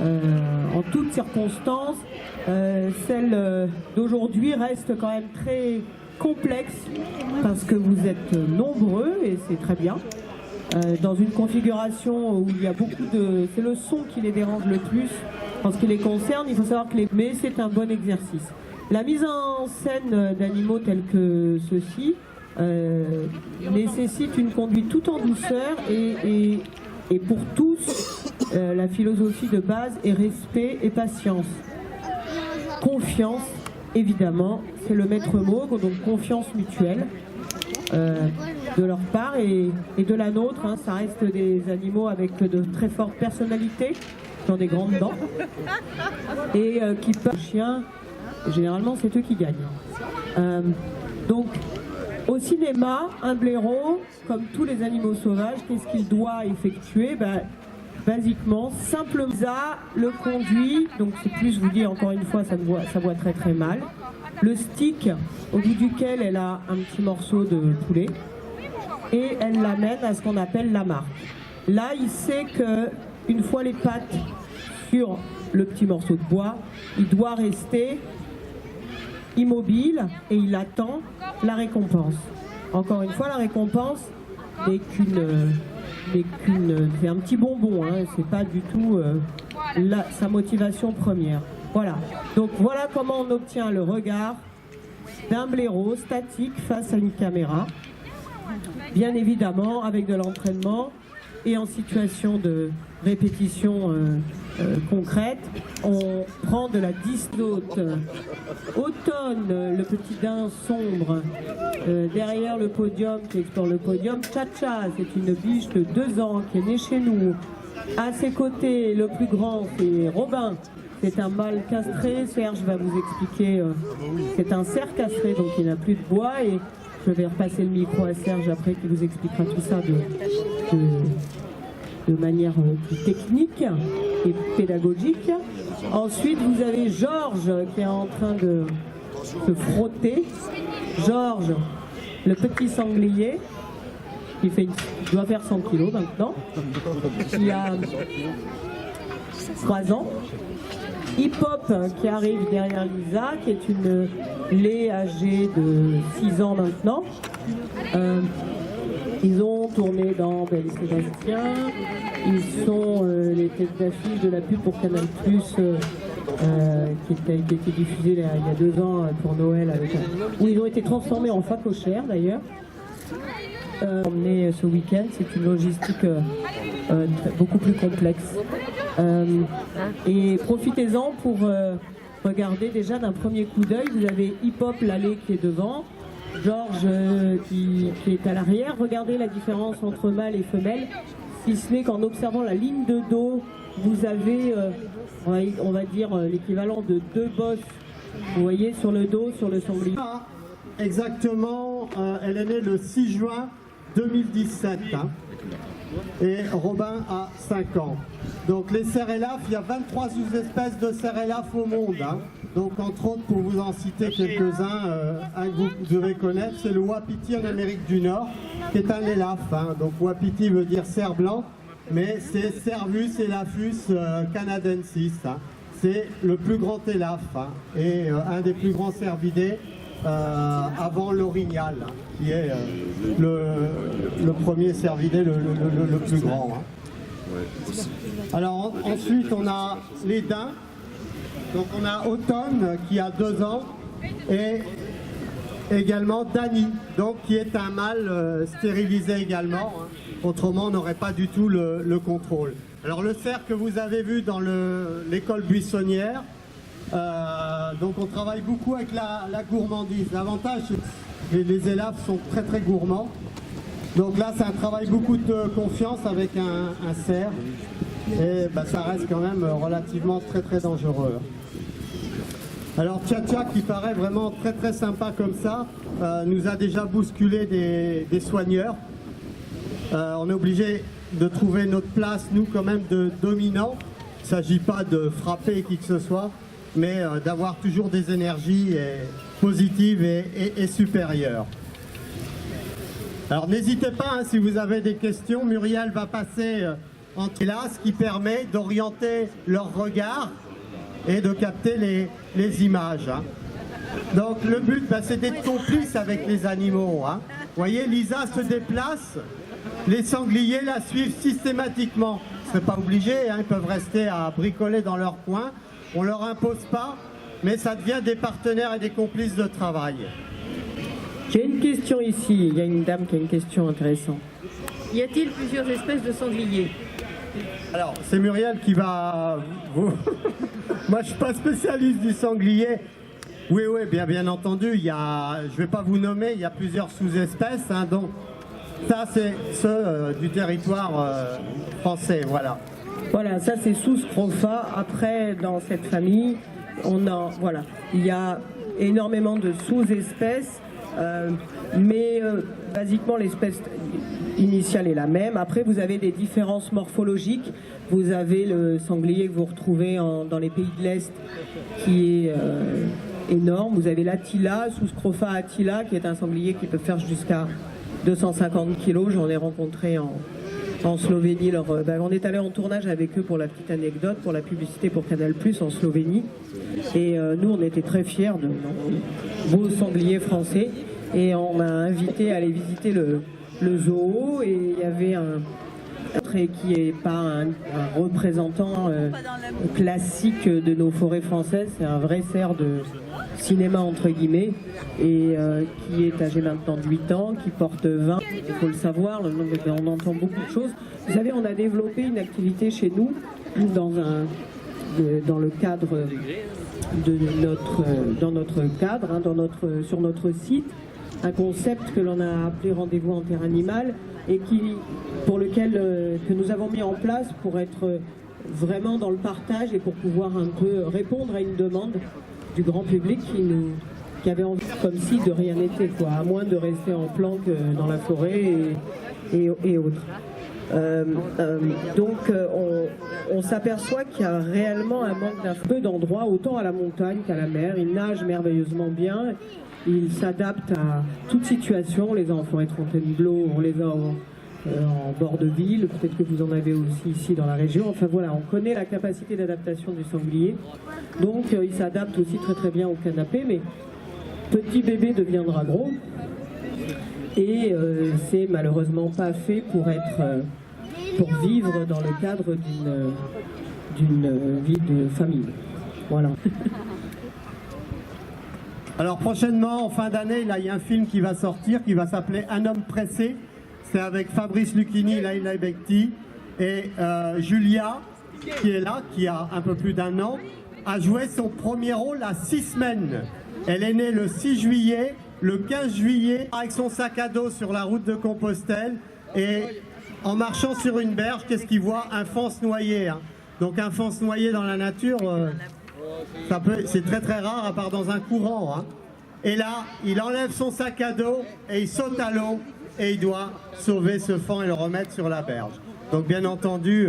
en toutes circonstances. Celle d'aujourd'hui reste quand même très complexe parce que vous êtes nombreux et c'est très bien. Dans une configuration où il y a beaucoup de... C'est le son qui les dérange le plus en ce qui les concerne. Il faut savoir que mais c'est un bon exercice. La mise en scène d'animaux tels que ceux-ci nécessite une conduite tout en douceur et pour tous, la philosophie de base est respect et patience. Confiance, évidemment, c'est le maître mot, donc confiance mutuelle de leur part et de la nôtre. Hein, ça reste des animaux avec de très fortes personnalités, qui ont des grandes dents et qui peuvent... Chiens, généralement, c'est eux qui gagnent. Donc, au cinéma, un blaireau, comme tous les animaux sauvages, qu'est-ce qu'il doit effectuer? Basiquement, simplement, ça le conduit, donc c'est plus, je vous dis encore une fois, ça voit très très mal. Le stick, au bout duquel elle a un petit morceau de poulet, et elle l'amène à ce qu'on appelle la marque. Là, il sait que une fois les pattes sur le petit morceau de bois, il doit rester immobile et il attend la récompense. Encore une fois, la récompense n'est c'est un petit bonbon, hein, c'est pas du tout sa motivation première. Voilà. Donc voilà comment on obtient le regard d'un blaireau statique face à une caméra. Bien évidemment, avec de l'entraînement et en situation de répétition concrète, on prend de la distote. Automne, le petit daim sombre, derrière le podium, qui explore le podium. Chacha, c'est une biche de 2 ans qui est née chez nous. À ses côtés, le plus grand, c'est Robin. C'est un mâle castré. Serge va vous expliquer. C'est un cerf castré, donc il n'a plus de bois. Et je vais repasser le micro à Serge après, qui vous expliquera tout ça de manière plus technique et pédagogique. Ensuite, vous avez Georges qui est en train de se frotter. Georges, le petit sanglier, qui doit faire 100 kilos maintenant, qui a 3 ans. Hip Hop qui arrive derrière Lisa, qui est une lait âgée de 6 ans maintenant. Ils ont tourné dans Belle et Sébastien. Ils sont les têtes d'affiche de la pub pour Canal+, qui a été diffusée il y a 2 ans pour Noël, où ils ont été transformés en phacochères d'ailleurs. Emmené ce week-end, c'est une logistique beaucoup plus complexe. Et profitez-en pour regarder déjà d'un premier coup d'œil. Vous avez Hip Hop, l'allée qui est devant, Georges qui est à l'arrière. Regardez la différence entre mâle et femelle, si ce n'est qu'en observant la ligne de dos, vous avez, on va dire, l'équivalent de 2 bosses, vous voyez, sur le dos, sur le sanglier. Exactement, elle est née le 6 juin 2017. Et Robin a 5 ans. Donc les cerf-élaphes, il y a 23 sous-espèces de cerf-élaphes au monde. Donc entre autres, pour vous en citer quelques-uns, un que vous devez connaître, c'est le wapiti en Amérique du Nord, qui est un élaphe. Donc wapiti veut dire cerf blanc, mais c'est Cervus elaphus canadensis. C'est le plus grand élaphe et un des plus grands cervidés avant l'orignal, qui est le premier cervidé le plus grand. Alors ensuite on a les daims. Donc on a Automne qui a 2 ans et également Dany, donc qui est un mâle stérilisé également. Autrement on n'aurait pas du tout le contrôle. Alors le cerf que vous avez vu dans l'école buissonnière, donc on travaille beaucoup avec la gourmandise. L'avantage, c'est que les élaphes sont très très gourmands. Donc là, c'est un travail beaucoup de confiance avec un cerf. Et ça reste quand même relativement très très dangereux. Alors Tcha-Tcha, qui paraît vraiment très très sympa comme ça, nous a déjà bousculé des soigneurs. On est obligé de trouver notre place, nous quand même, de dominants. Il ne s'agit pas de frapper qui que ce soit, mais d'avoir toujours des énergies positives et supérieures. Alors n'hésitez pas, si vous avez des questions, Muriel va passer entre là, ce qui permet d'orienter leur regard et de capter les images. Donc le but, c'est d'être complice avec les animaux. Vous voyez, Lisa se déplace, les sangliers la suivent systématiquement. Ce n'est pas obligé, ils peuvent rester à bricoler dans leur coin. On ne leur impose pas, mais ça devient des partenaires et des complices de travail. J'ai une question ici, il y a une dame qui a une question intéressante. Y a-t-il plusieurs espèces de sangliers? Alors, c'est Muriel qui va vous... Moi, je ne suis pas spécialiste du sanglier. Oui, bien entendu, je ne vais pas vous nommer, il y a plusieurs sous-espèces. Donc, ça, c'est ceux du territoire français, voilà. Voilà, ça c'est Sous-Scrofa. Après, dans cette famille, il y a énormément de sous-espèces. Mais basiquement l'espèce initiale est la même. Après vous avez des différences morphologiques. Vous avez le sanglier que vous retrouvez dans les pays de l'Est qui est énorme. Vous avez l'Attila, Sous-Scrofa Attila, qui est un sanglier qui peut faire jusqu'à 250 kg. J'en ai rencontré en Slovénie. On est allé en tournage avec eux pour la petite anecdote, pour la publicité pour Canal+, en Slovénie. Et nous, on était très fiers de nos beaux sangliers français. Et on m'a invité à aller visiter le zoo. Et il y avait un qui n'est pas un représentant classique de nos forêts françaises. C'est un vrai cerf de cinéma, entre guillemets, et qui est âgé maintenant de 8 ans, qui porte 20. Il faut le savoir, on entend beaucoup de choses. Vous savez, on a développé une activité chez nous, dans le cadre de sur notre site, un concept que l'on a appelé Rendez-vous en terre animale et que nous avons mis en place pour être vraiment dans le partage et pour pouvoir un peu répondre à une demande du grand public qui avait envie, comme si de rien n'était, quoi, à moins de rester en planque dans la forêt et autres. Donc on s'aperçoit qu'il y a réellement un manque d'un peu d'endroits, autant à la montagne qu'à la mer. Ils nagent merveilleusement bien, ils s'adaptent à toute situation. Les a en forêt de Fontainebleau, on les a en bord de ville, peut-être que vous en avez aussi ici dans la région. Enfin voilà, on connaît la capacité d'adaptation du sanglier, donc il s'adapte aussi très très bien au canapé, mais petit bébé deviendra gros et c'est malheureusement pas fait pour vivre dans le cadre d'une vie de famille. Voilà. Alors prochainement, en fin d'année, il y a un film qui va sortir qui va s'appeler Un homme pressé. C'est avec Fabrice Lucchini, Laila Bekti et Julia, qui est là, qui a un peu plus d'1 an, a joué son premier rôle à 6 semaines. Elle est née le 6 juillet, le 15 juillet, avec son sac à dos sur la route de Compostelle et en marchant sur une berge, qu'est-ce qu'il voit? Un fanse noyé. Hein. Donc un fanse noyé dans la nature, c'est très très rare à part dans un courant. Hein. Et là, il enlève son sac à dos et il saute à l'eau. Et il doit sauver ce faon et le remettre sur la berge. Donc bien entendu,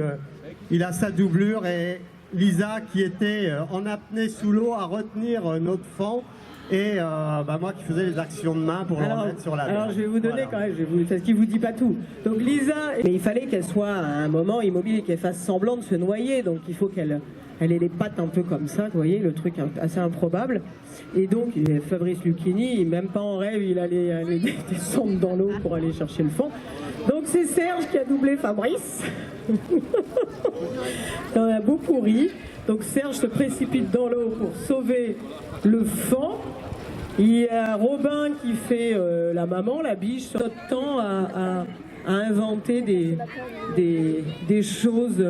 il a sa doublure et Lisa qui était en apnée sous l'eau à retenir notre faon et moi qui faisais les actions de main pour le remettre sur la berge. Alors je vais vous donner quand même, parce qu'il ne vous dit pas tout. Donc Lisa, mais il fallait qu'elle soit à un moment immobile et qu'elle fasse semblant de se noyer, donc il faut qu'elle ait les pattes un peu comme ça, vous voyez, le truc assez improbable. Et donc, Fabrice Lucchini, même pas en rêve, il allait descendre dans l'eau pour aller chercher le fond. Donc c'est Serge qui a doublé Fabrice. On a beaucoup ri. Donc Serge se précipite dans l'eau pour sauver le fond. Il y a Robin qui fait la maman, la biche, sur notre temps à inventer des choses...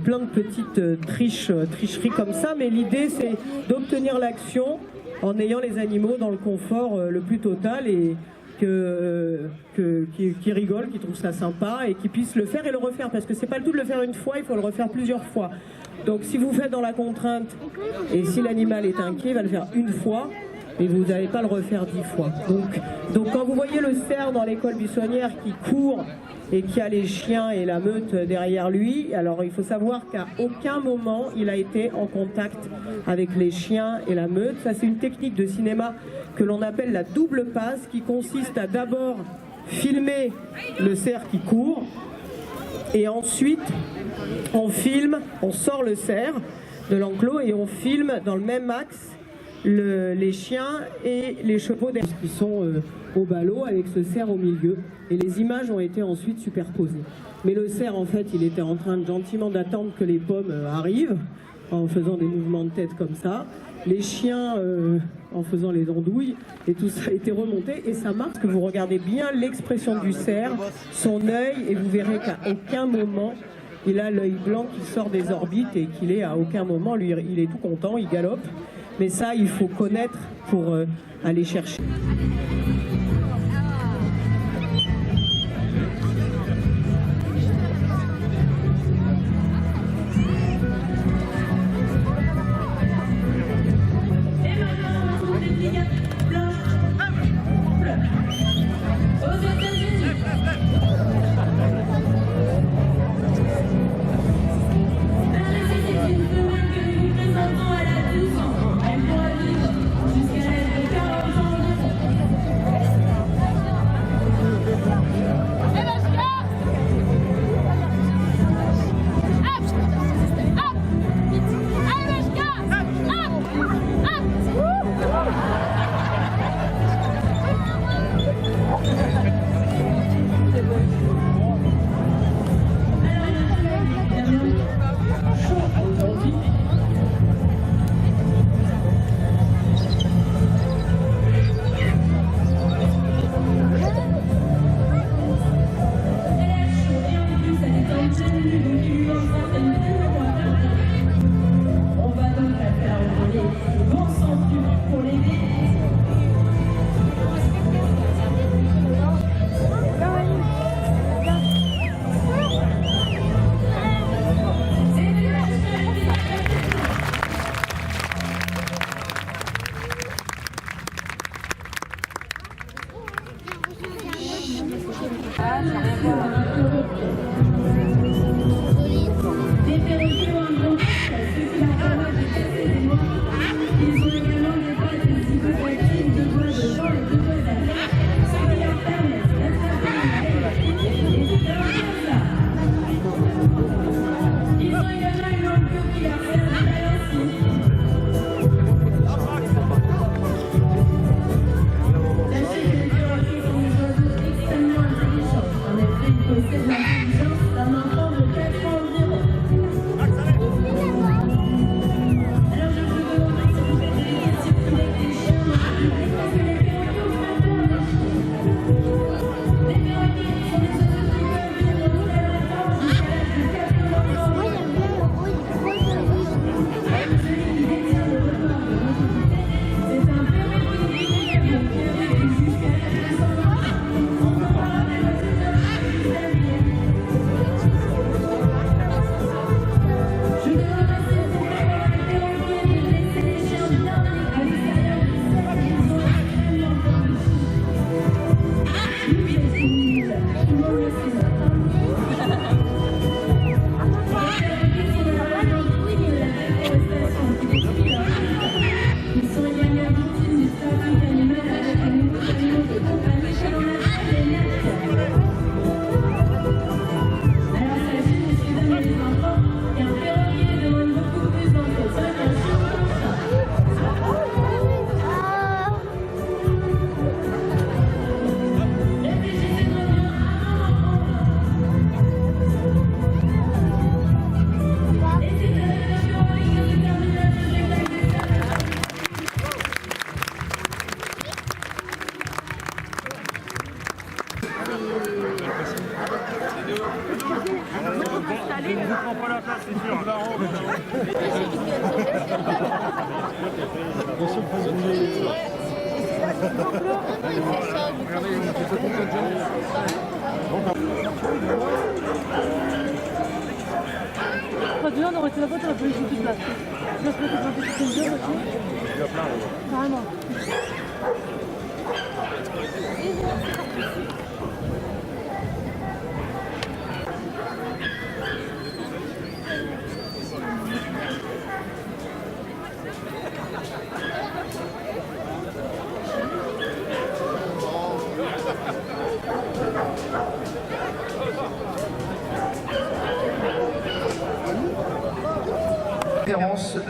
plein de petites tricheries comme ça, mais l'idée c'est d'obtenir l'action en ayant les animaux dans le confort le plus total et qui rigolent, qui trouvent ça sympa et qui puissent le faire et le refaire, parce que c'est pas le tout de le faire une fois, il faut le refaire plusieurs fois. Donc si vous faites dans la contrainte et si l'animal est inquiet, il va le faire une fois et vous n'allez pas le refaire 10 fois. Donc quand vous voyez le cerf dans l'école buissonnière qui court et qui a les chiens et la meute derrière lui, alors il faut savoir qu'à aucun moment il a été en contact avec les chiens et la meute. Ça c'est une technique de cinéma que l'on appelle la double passe, qui consiste à d'abord filmer le cerf qui court et ensuite on sort le cerf de l'enclos et on filme dans le même axe les chiens et les chevaux qui sont au ballot avec ce cerf au milieu, et les images ont été ensuite superposées. Mais le cerf en fait il était en train gentiment d'attendre que les pommes arrivent en faisant des mouvements de tête comme ça, les chiens en faisant les andouilles, et tout ça a été remonté et ça marque que vous regardez bien l'expression du cerf, son œil, et vous verrez qu'à aucun moment il a l'œil blanc qui sort des orbites et qu'il est à aucun moment, lui il est tout content, il galope. Mais ça, il faut connaître pour aller chercher. Attention, faut se bouger les doigts. On aurait été là-bas, on aurait pu les toute place. Je peux te planter sur une gueule aussi. Il y a plein. Carrément.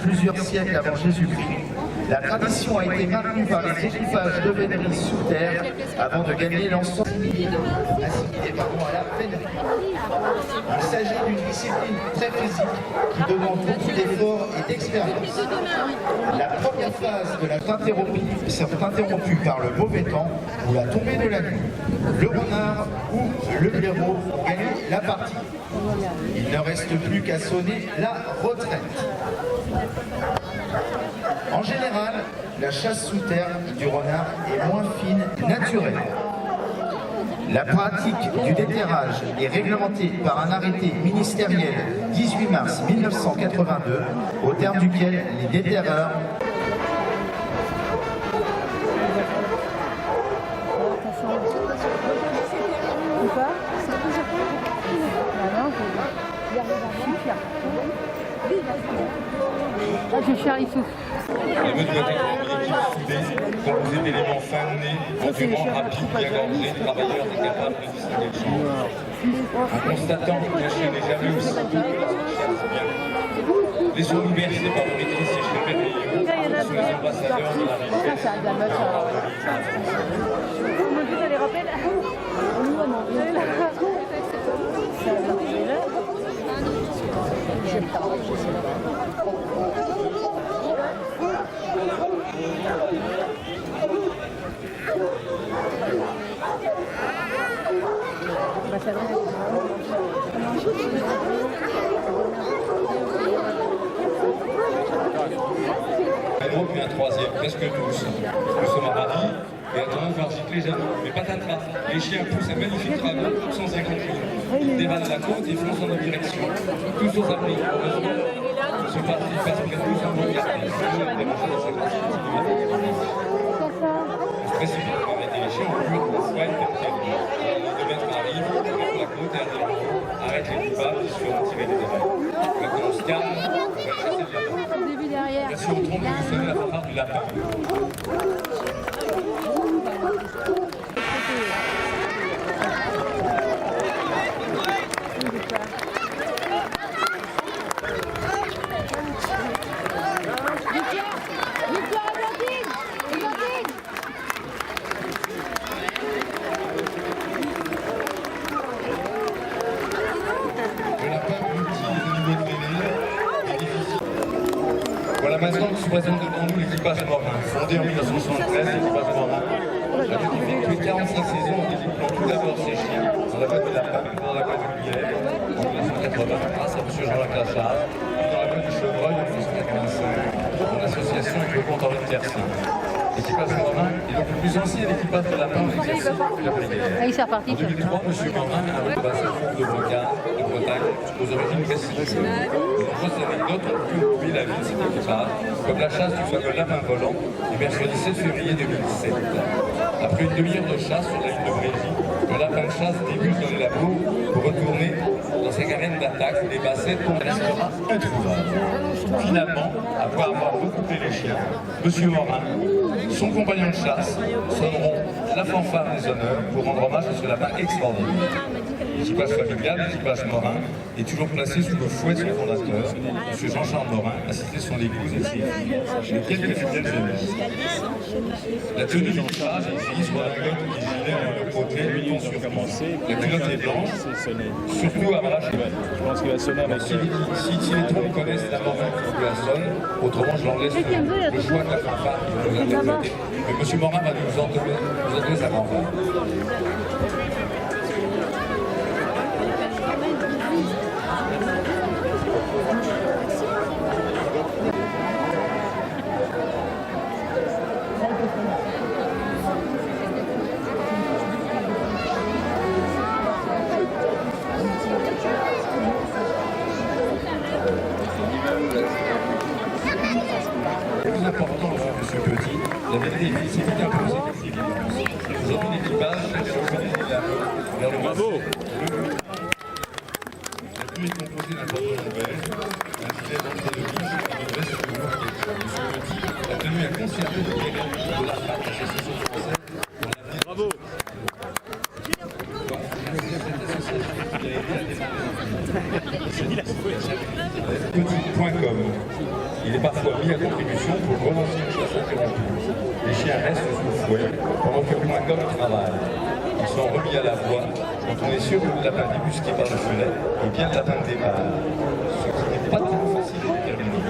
Plusieurs siècles avant Jésus-Christ, la tradition a été maintenue par les équipages de vénerie sous terre avant de gagner l'ensemble à la vénerie. Il s'agit d'une discipline très physique qui demande beaucoup d'efforts et d'expérience. La première phase de la s'est interrompue par le mauvais temps ou la tombée de la nuit. Le renard ou le blaireau ont gagné la partie. Il ne reste plus qu'à sonner la retraite. En général, la chasse sous terre du renard est moins fine et naturelle. La pratique du déterrage est réglementée par un arrêté ministériel 18 mars 1982, au terme duquel les déterreurs je suis Charlie Souf. Les meutes doivent être une équipe soudée, composée d'éléments fins-nés, endurants, rapides, bien gangrenés, travailleurs et capables de distinguer le change. En constatant que le chien n'est jamais aussi doux bien. Laissons-nous bercer par le maîtrise merveilleux, sous les ambassadeurs de la richesse. On me dit, ça les rappelle. Un groupe et un troisième, presque tous. Nous sommes à Paris et attendons de voir gicler Jeannot. Mais patatras, les chiens poussent un magnifique dragon, 150 kg. Ils dévalent la côte et foncent dans notre direction. Tous aux abris, heureusement. Je suis parti parce que nous sommes regardés. On se précipite pour arrêter les chiens en pur, soigne, les 2 mètres arrivent, on la côte et arrête les coupables qui se feront tirer des dévals. Maintenant on se calme, on va chasser le lapin. Merci, on trompe de sonner la fanfare du lapin. Voilà maintenant que se présente devant nous l'équipage Morin. Fondé en 1973, l'équipage Morin a effectué 45 saisons en développant tout d'abord ses chiens dans la boîte de la Pape, dans la boîte du Lièvre en 1980 grâce à M. Jean-Jacques Lachard, puis dans la boîte du Chevreuil en 1985 en association avec le comte Henri Tercin. L'équipage Morin est donc le plus ancien équipage de lapin en exercice depuis la brigade. En 2003, M. Morin a repassé le fond de Bretagne aux origines précieuses. De nombreuses anecdotes ont pu prouver la vie de cet équipage, comme la chasse du fameux lapin volant du mercredi 7 février 2017. Après une demi-heure de chasse sur la ligne de Brésil, le lapin de chasse débute dans les labos pour retourner dans sa carène d'attaque où les bassets restera introuvable. Finalement, après avoir recoupé les chiens, M. Morin, son compagnon de chasse, sonneront la fanfare des honneurs pour rendre hommage à ce lapin extraordinaire. L'équipage familial, l'équipage Morin, est toujours placé sous le fouet de son fondateur, M. Jean-Charles Morin, assisté de son épouse et ses filles, et quelques fidèles amis. La tenue d'équipage est grise, redingote ou gilet en le côté, le ton sur la culotte est blanche, surtout à Valache. Je pense qu'il va sonner avec si les troupes connaissent la Morin qui la sonne, autrement je leur laisse le choix de la fanfare qui va nous interpréter. Mais M. Morin va nous entonner sa fanfare. M. Petit, la vénerie est ici vite imposée des civils. Aujourd'hui, l'équipage s'est reconnu vers le bravo. La pluie est composée d'un cordon ouvert, un filet d'entre-deux-mille et de veste de lourd qui M. Petit a tenu à conserver le périmètre de la frappe de l'association française pour l'avenir. Bravo. Petit.com. Il est parfois mis à contribution pour relancer une chasse interrompue. Les chiens restent sous fouet pendant que .com travaille. Ils sont remis à la voie quand on est sûr que le lapin débusqué par le fenêtre est bien le lapin de départ. Ce qui n'est pas toujours facile à déterminer.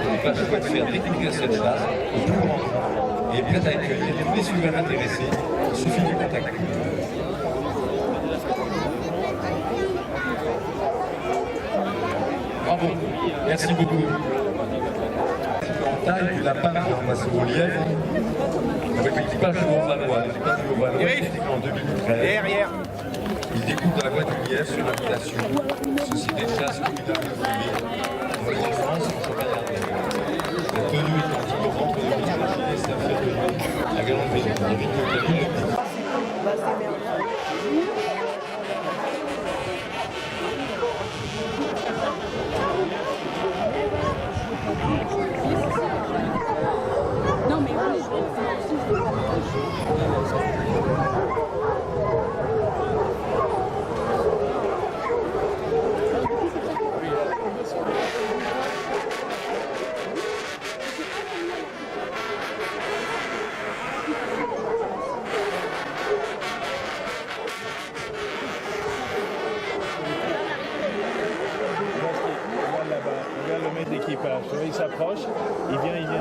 L'équipage souhaite faire découvrir cette chasse au plus grand nombre et est prêt à accueillir tous les suiveurs intéressés. Il suffit de contacter. Bravo, merci beaucoup. En taille du lapin transformation au lièvre, avec l'équipage de Haut-Valois. L'équipage de Haut-Valois est créé en 2013. Il découvre dans la voie du lièvre sur invitation. Société de chasse communale privée, en France, en Champagne-Ardenne. La tenue est antique au ventre de l'île et sa fête de nuit à Galandré. D'équipage. Il s'approche, il vient. Il va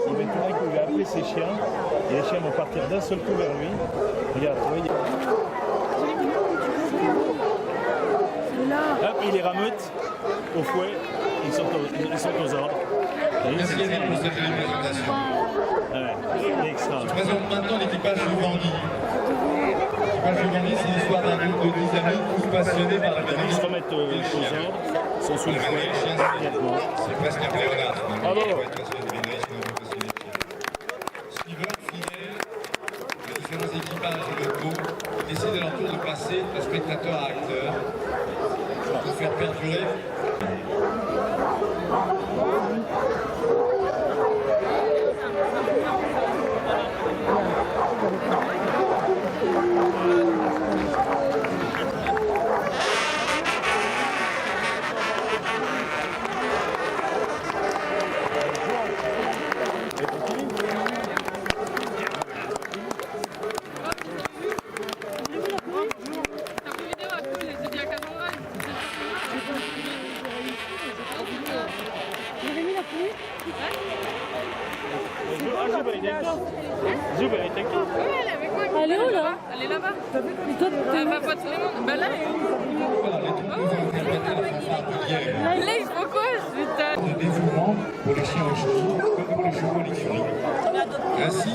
tout d'un coup, il va appeler ses chiens et les chiens vont partir d'un seul coup vers lui. Regarde, tu vois, hop, il les rameute au fouet, ils sont aux ordres. Merci Yannick pour cette jolie présentation. Ouais, extra. Je présente maintenant l'équipage de Vendie. L'équipage de Vendie, c'est l'histoire d'un groupe de 10 amis, tous passionnés par la vénérie. Ils se remettent aux ordres, sont sous le fouet. C'est presque un pléonasme. Bravo. Suiveurs, fidèles, les différents équipages locaux décident à leur tour de passer de spectateur à acteur pour faire perdurer. Elle est où là? Elle est là-bas. Elle va pas tout le monde. Bah là, là, il faut quoi? De dévouement pour les chiens aux chevaux, comme pour les chevaux à l'écurie. Ainsi,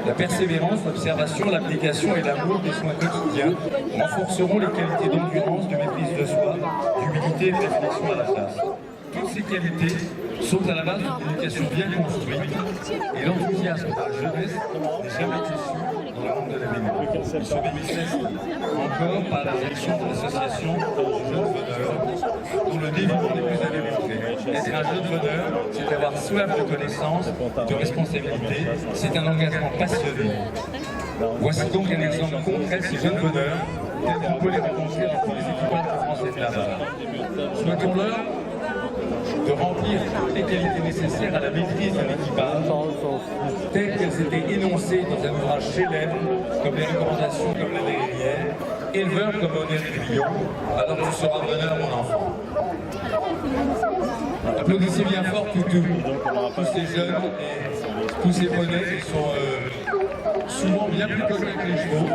la persévérance, l'observation, l'application et l'amour des soins quotidiens renforceront les qualités d'endurance, de maîtrise de soi, d'humilité et de réflexion à la chasse. Toutes ces qualités sont à la base d'une éducation bien construite et l'enthousiasme de la jeunesse n'est jamais déçu dans le monde de la vénérie. Il se manifeste encore par la direction de l'association Jeunes Veneurs, dont le dévouement n'est plus à démontrer. Être un jeune veneur, c'est avoir soif de connaissances, de responsabilité, c'est un engagement passionné. Voici donc un exemple concret de ces jeunes veneurs, tels qu'on peut les rencontrer dans tous les équipages de France et de Navarre. Souhaitons-leur de remplir toutes les qualités nécessaires à la maîtrise d'un équipage, telles qu'elles étaient énoncées dans un ouvrage célèbre, comme les recommandations comme la Verrière, éleveur comme honneur du lion, alors tu seras meneur mon enfant. Applaudissez bien fort tous ces jeunes et tous ces poneys qui sont souvent bien plus connus que les chevaux.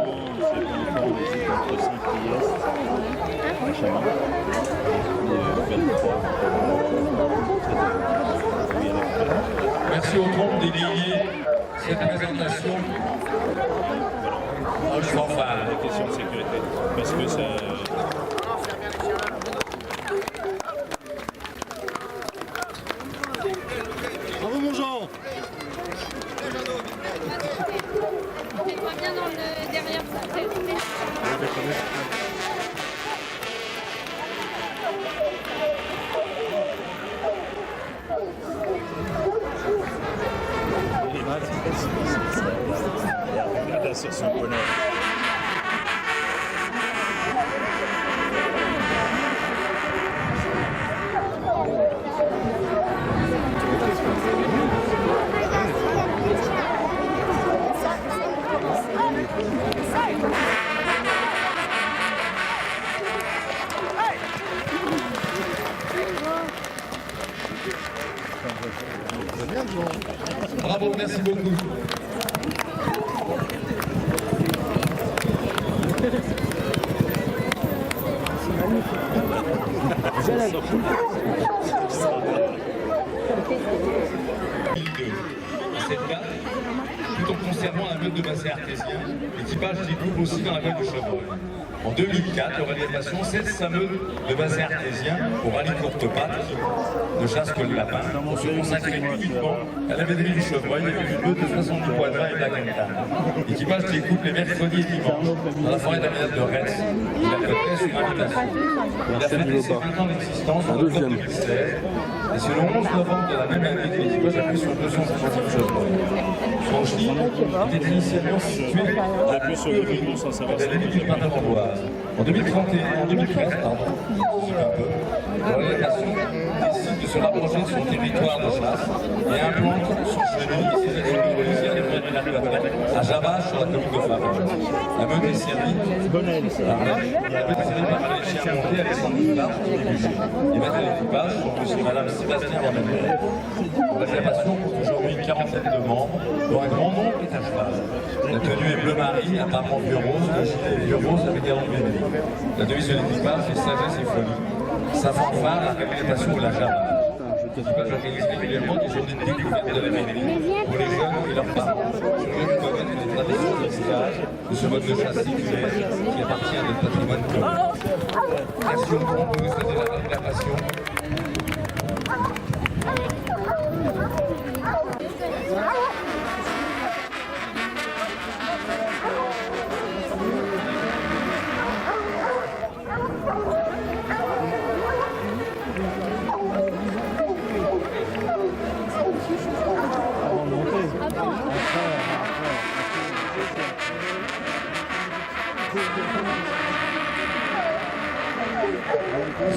Merci aux trompes dédiées cette présentation. Enfin, des questions de sécurité. Parce que ça. Bravo mon Jean. Regarde là sur son poney. Bravo, merci beaucoup. Cette date, tout en conservant un mode de bassin artésien, l'équipage découvre aussi dans la vallée du Chevreuil. En 2004, le rallye des passions, 7 fameux de bassin artésien au rallye courte patte de chasse que le lapin, pour se consacrer uniquement à la vénérie du Chevreuil avec une meute de 70 poids de vin et Black and Tan. L'équipage découpe les mercredis et dimanches dans la forêt d'Amiens de Retz. Il a fait sur invitation. Il a fêté ses 20 ans d'existence en octobre 2016 et c'est le 11 novembre de la même année que l'équipage a pris sur 250 Chevreuil. Son chenil était initialement situé à la limite du printemps d'Amboise. En 2013, l'organisation décide de se rapprocher de son territoire de chasse et implante son chenil et ses activités policières des forêts de la Plaine à Javache sur la commune de Fabre. La meute est servie par les chiens montés Alexandre Boulard pour débucher. Les maîtres de l'équipage sont aussi Madame Sébastien Vermeer. La création compte aujourd'hui une quarantaine de membres, dont un grand nombre est à cheval. La tenue est bleu marine, apparemment vieux rose, le gilet est vieux rose avec garde vénérie. La devise de l'équipage est sagesse et folie. Sa fanfare, la réhabilitation de la Java. L'équipage organise régulièrement des journées de découverte de la vénérie pour les jeunes et leurs parents. Sur le connaître les traditions de l'élevage de ce mode de chasse séculaire qui appartient à notre patrimoine commun. Passion pompeuse de la passion.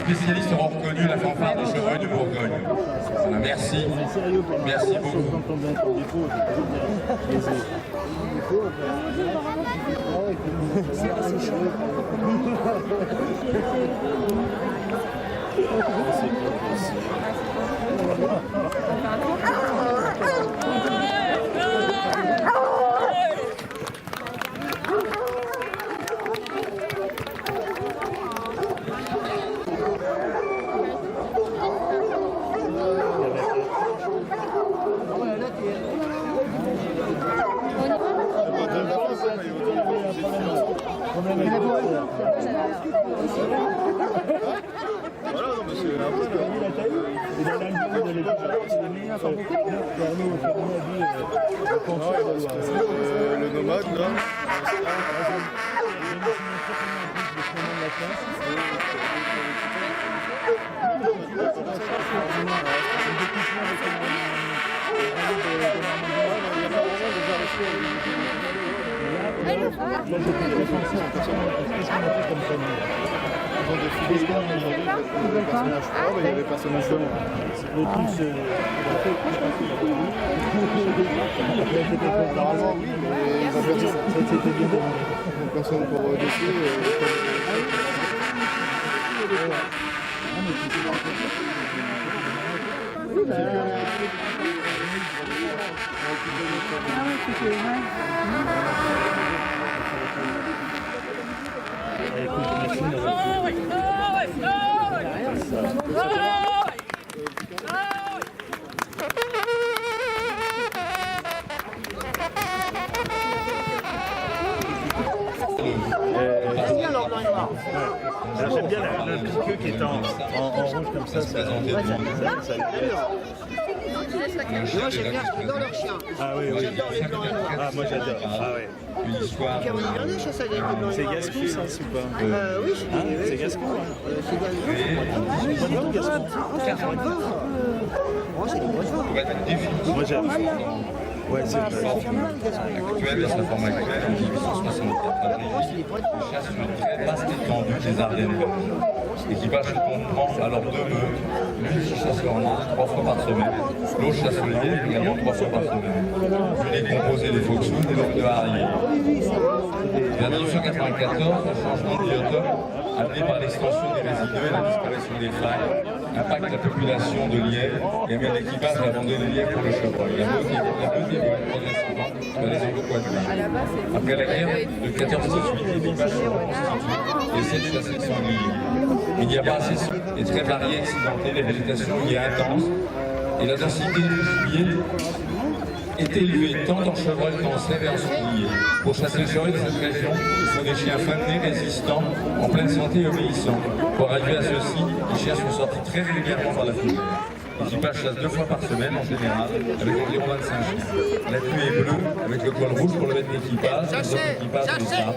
Les spécialistes auront reconnu la fanfare des Chevreuils de Bourgogne. Voilà, merci. Merci beaucoup. Le nomade là. Personne pour dessus. J'aime bien le piqueux qui est en rouge comme ça. Moi j'aime bien, j'adore leur chien. Ah oui, oui. J'adore les blancs et noirs. Ah, moi j'adore. Ah ouais. Une histoire. Caroline Vernet, chasse avec les blancs et noirs. C'est Gascon ça, c'est pas Oui, c'est Gascon. C'est Gascon. Gascon. Oh, c'est des bonnes choses. Moi j'aime. Ouais, c'est actuel, dans sa forme actuelle, en 1864 à Régis, on chasse sur une très vaste étendue des Ardennes belges. L'équipage se comprend alors deux meutes, l'une qui chasse en main 3 fois par semaine, l'autre chasse le lièvre également 3 fois par semaine. L'une est composée des Foxhounds et l'autre de Harrier. En 1994, le changement de biotope, amené par l'extension des résidus et la disparition des failles, impacte la population de lièvres et amène l'équipage à abandonner les lièvres pour le chevreuil. La meute évolue progressivement vers les Anglo-Poitevins. Après la guerre de 14-18, l'équipage se reconstitue et essaie de chasser le sanglier. Il n'y a pas assez et très varié accidenté, les végétations y est intense et la densité du gibier est élevée tant en chevreuil qu'en sève et en sanglier. Pour chasser le chevreuil de cette région, il faut des chiens fanés, résistants, en pleine santé et obéissants. Pour arriver à ceux-ci, les chiens sont sortis très régulièrement dans la fourrière. L'équipage chasse 2 fois par semaine en général, avec environ 25 chiens. La pluie est bleue, avec le col rouge pour le maître d'équipage, les autres équipages le savent.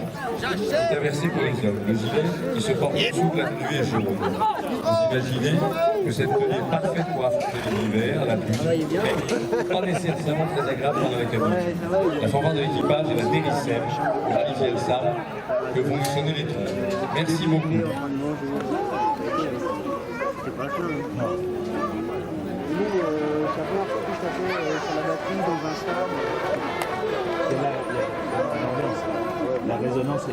C'est inversé pour les hommes. Le gilet qui se porte dessous de la tenue est jaune. Vous imaginez que cette tenue est parfaite pour affronter l'hiver, la pluie, mais pas nécessairement très agréable pendant la cabine. La fanfare de l'équipage est la Dérissem, Ralifiel le Sable, que vont nous sonner les trous. Merci beaucoup. Ça marche tout à fait sur la batterie, dans un stade. La résonance est...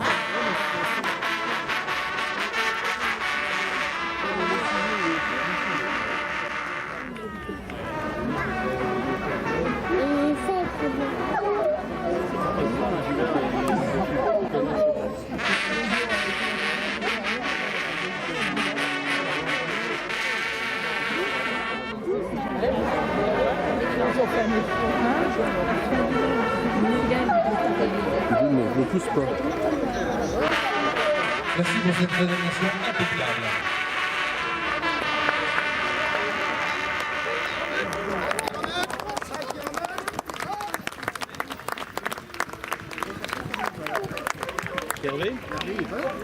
Ne pousse pas. Merci pour cette présentation impeccable. Hervé?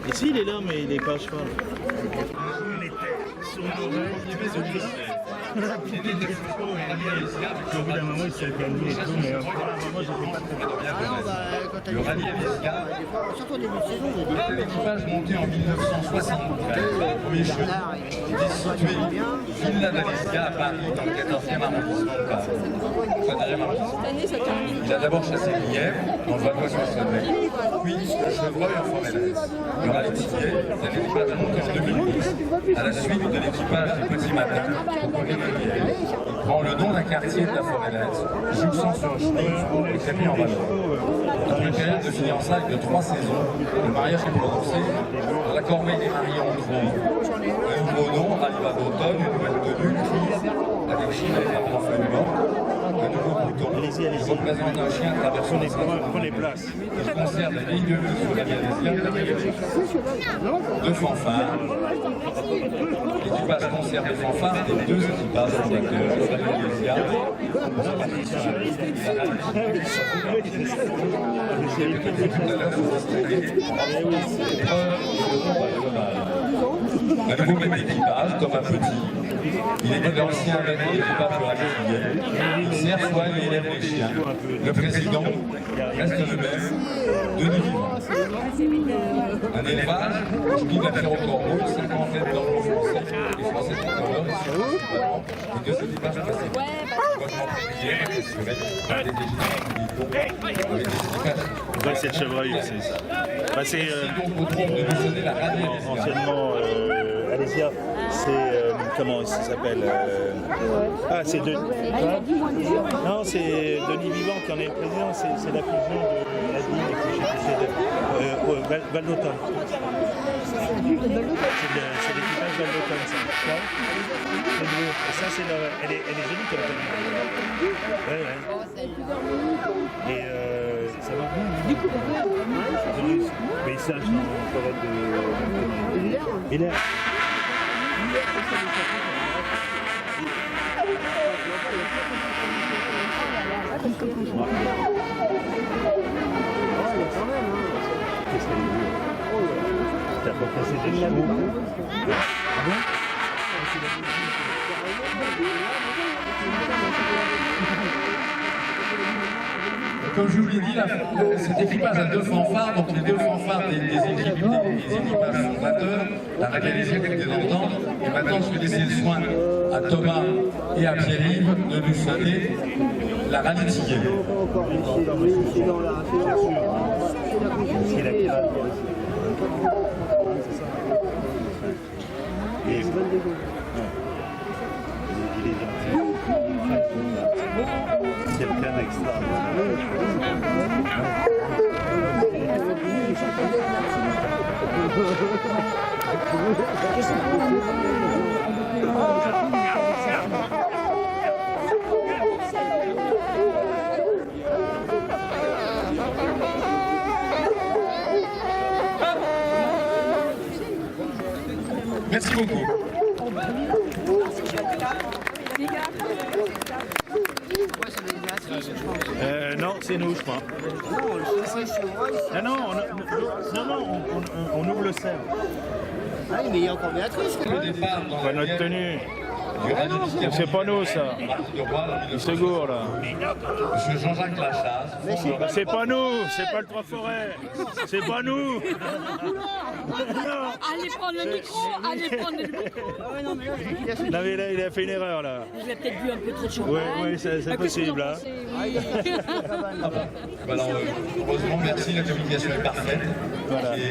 Ici il est là mais il n'est pas à cheval. Au bout d'un moment, il s'est calmé et tout, mais après, à un moment, j'étais pas très bien. Le rallye Alaska, l'équipage monté en 1973, le premier cheval, était situé Villa d'Alaska à Paris, dans le 14e arrondissement de Paris. 14e arrondissement. Il a d'abord chassé le lièvre, dans le Valois-sur-Sommet, puis le chevreuil en forêt d'Est. Le rallye Tissier, c'est l'équipage monté en 2010, à la suite de l'équipage du Petit Matin, au premier de lièvre. Il prend le nom d'un quartier de la forêt d'Est, jouxant sur le chemin et créé en Valois. Dans une période de fiançailles de 3 saisons, le mariage est prononcé à la corbeille des mariés en trône. Un nouveau nom arrive à l'automne, une nouvelle tenue, grise, avec chien et femmes d'enfeuillement. Un nouveau bouton qui représente un chien traversant les Prenez place. Il conserve la ligne de vie sur la Alaska. 2 fanfares. L'équipage conserve les fanfares des 2 équipages fondateurs de la Alaska. Un nouveau maître d'équipage, Thomas Petit. Il était l'ancien maître d'équipage de la Juillet. Il sert, soigne et élève les chiens. Le président reste le même, Denis Vivant. Un élevage, je dis l'affaire au corbeau, 50 têtes dans le français et français tricolores, et principalement les 2 équipages précédents. Votre prière est assurée par des équipes avec des équipages. Ouais, c'est le chevreuil, c'est ça. Bah, c'est donc au trompe de mentionner la radio anciennement Alésia, c'est comment ça s'appelle Ah, c'est Denis. Non, c'est Denis Vivant qui en est le président, c'est la fusion de la ville et puis je sais plus, Val d'Automne. C'est l'équipage Val d'Automne, ça. C'est bleu. Et ça, elle est jolie comme tenue. Ouais. Et ça va bien. Mais ça, je suis en forêt de... Et là... T'as pas passé des chevaux? Ah bon? comme je vous l'ai dit, cet équipage a 2 fanfares, donc les 2 fanfares des équipages fondateurs, la réalisée que vous venez d'entendre. Et maintenant, je vais laisser le soin à Thomas et à Pierre-Yves de nous sonner la ralitier. Quelqu'un d'extra. Merci beaucoup. Non, c'est nous, je crois. Non, on ouvre le cerf. Ah oui, mais il y a encore Béatrice. Pas notre tenue. C'est pas nous, ça. Il se gourre, là. Monsieur Jean-Jacques Lachasse. C'est pas nous, c'est pas le Trois-Forêts. C'est pas nous. Allez prendre le micro, allez prendre le micro. Non, mais là, il a fait une erreur, là. Vous avez peut-être bu un peu trop de champagne. Oui, c'est possible. Hein. Alors, heureusement, merci, la communication est parfaite. Voilà. Et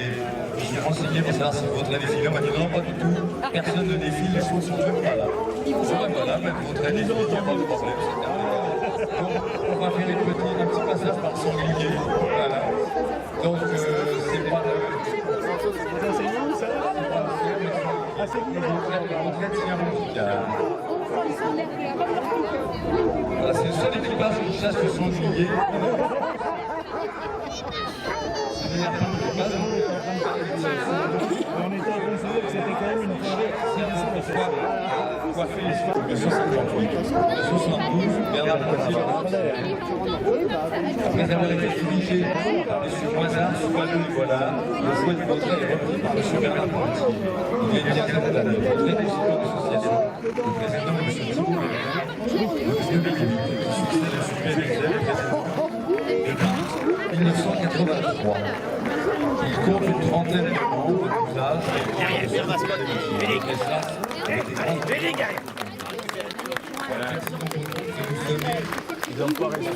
je suis renseigné pour savoir si vous voudrez défiler. On m'a dit non, pas du tout. Personne ne défile, les choses sont même pas là. Voilà, même vous voudrez défiler, il n'y a pas de problème. Donc, on va faire un petit passage par sanglier. Voilà. Donc, c'est pas le. Voilà, c'est le seul équipage qui chasse le sanglier. On était considéré que c'était quand même une coiffé les cheveux de 158, de 72, Bernard Poitiers. Après avoir été dirigé par M. Moisard, Soubadou, voilà, le choix du portrait est repris par M. Bernard Poitiers. Il y a une dizaine d'années, très décideur d'association, le président M. Thibault Bélier, M. Bélier, qui succède à Super Excel, président depuis 1983. Il compte une trentaine de membres de tous âges. Ils n'ont pas réussi.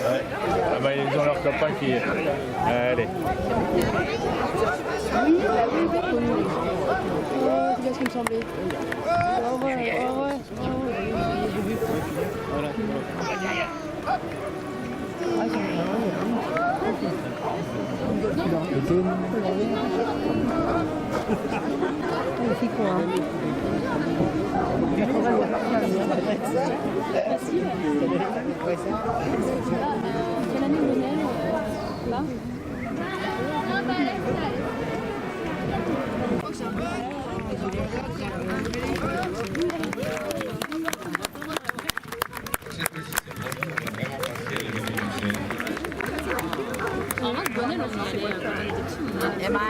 Ouais. Ah bah, ils ont leur copain qui est. Allez. C'est ce qui me semblait.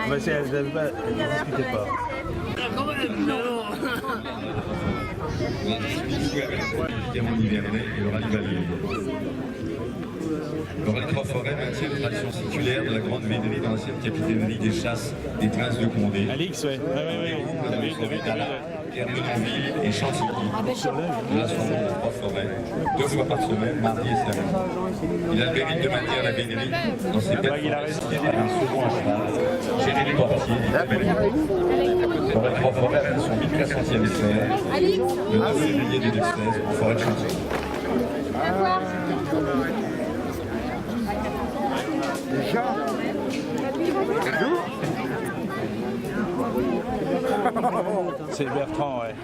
Mais elles ne discutaient pas. Évidemment l'Hivernais et le Rallye-Valier. Le Rallye Trois-Forêts maintient une tradition séculaire de la grande vénerie dans l'ancienne capitainerie des chasses des Princes de Condé. Alix, oui. Hermenonville et Chantilly, de l'ascendant de Trois-Forêts, 2 fois par semaine, mardi et samedi. Il a le mérite de maintenir la vénerie dans ses performances par un second à cheval, Jérémy Portier, le Rallye Trois-Forêts a son 1400e essai, le 9 février 2016, en forêt de Chantilly. C'est Bertrand, ouais.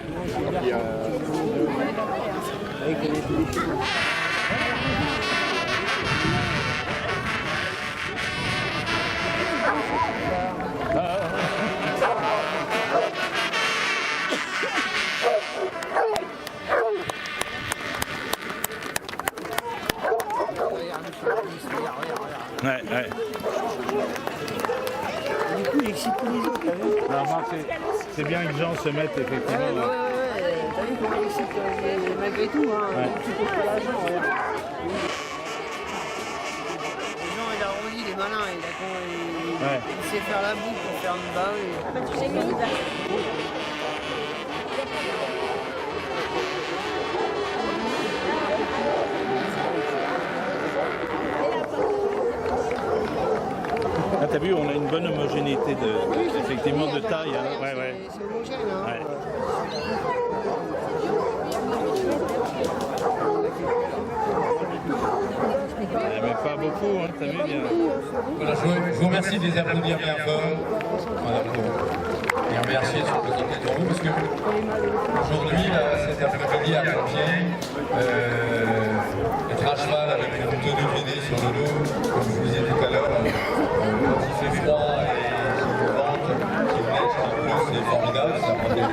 Ouais, ouais. Du coup, il excite tous les autres, t'as vu? C'est bien que les gens se mettent effectivement. t'as vu comment il sait que malgré tout, hein, tu peux pas l'argent. Non, il a arrondi, il est malin, il sait faire la boue pour faire une bave. Tu sais que Ah, t'as vu, on a une bonne homogénéité effectivement de taille. Hein. Ouais, ouais. C'est homogène. Hein. Ouais. Mais pas beaucoup, hein, t'as vu bien. Voilà, je vous remercie de les applaudir bien fort. Voilà, pour les remercier de se présenter devant vous, parce que aujourd'hui, cet après-midi à Compiègne, être à cheval avec une tenue vidée sur le dos, comme je vous disais tout à l'heure, quand il fait froid et qu'il vente, qu'il neige en plus, c'est formidable, ça prend des liens.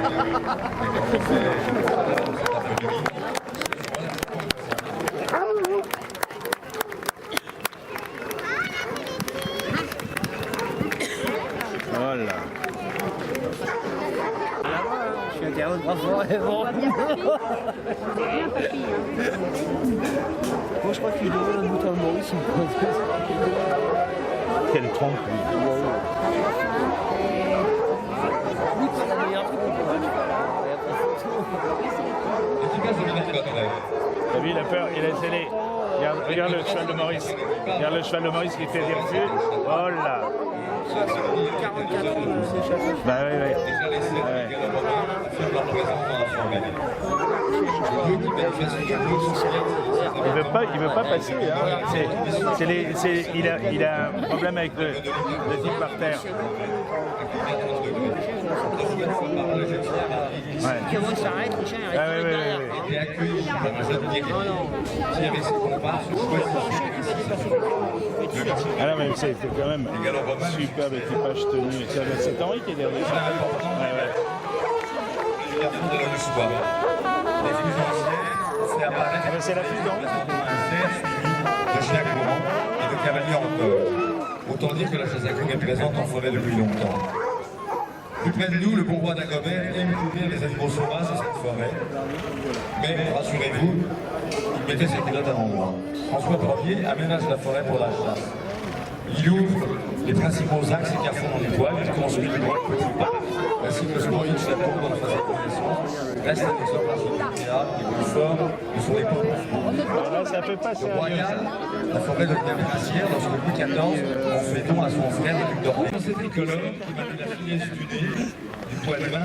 Et comme on fait cet après-midi, Voilà. Je suis un carreau de bravo. Bon. Moi, je crois qu'il devait un bout à Maurice. Quelle trompe, lui. C'est la meilleure trompe. T'as vu, il a peur, il a essayé. Regarde le cheval de Maurice. Regarde le cheval de Maurice qui fait des refus. Oh là. 44 ans, c'est chaque. Bah oui, oui. Il veut pas passer. Hein. Il a un problème avec le type par terre. Ouais. Comment il s'arrête, le chien il arrête derrière. Et accueilli par un jeune guerrier qui avait ses combats sur Ah non, mais c'est quand même superbe équipage tenu. C'est Henri qui est derrière. Ouais, ouais. Les garçons de l'homme soir. Les plus anciens, c'est apparaître. C'est la fusion. De chien courant et de cavalier en col. Autant dire que la chasse à courre est présente en forêt depuis longtemps. Plus près de nous, le bon roi d'Agobert aime couvrir les animaux sauvages dans cette forêt. Mais rassurez-vous, il mettait ses pilotes à l'endroit. François Ier aménage la forêt pour la chasse. Il ouvre les principaux axes et carrefours dans les toiles, il construit de grands petits parcs, ainsi que le Smoïd Château dans sa connaissance, reste un exemple architectural qui est plus fort de son époque. Là, ça peut pas Le royal, la forêt devient gracière lorsque Louis XIV en fait don à son frère le duc d'Orléans. C'est tricolore qui m'a la finesse du nez, du poil de main,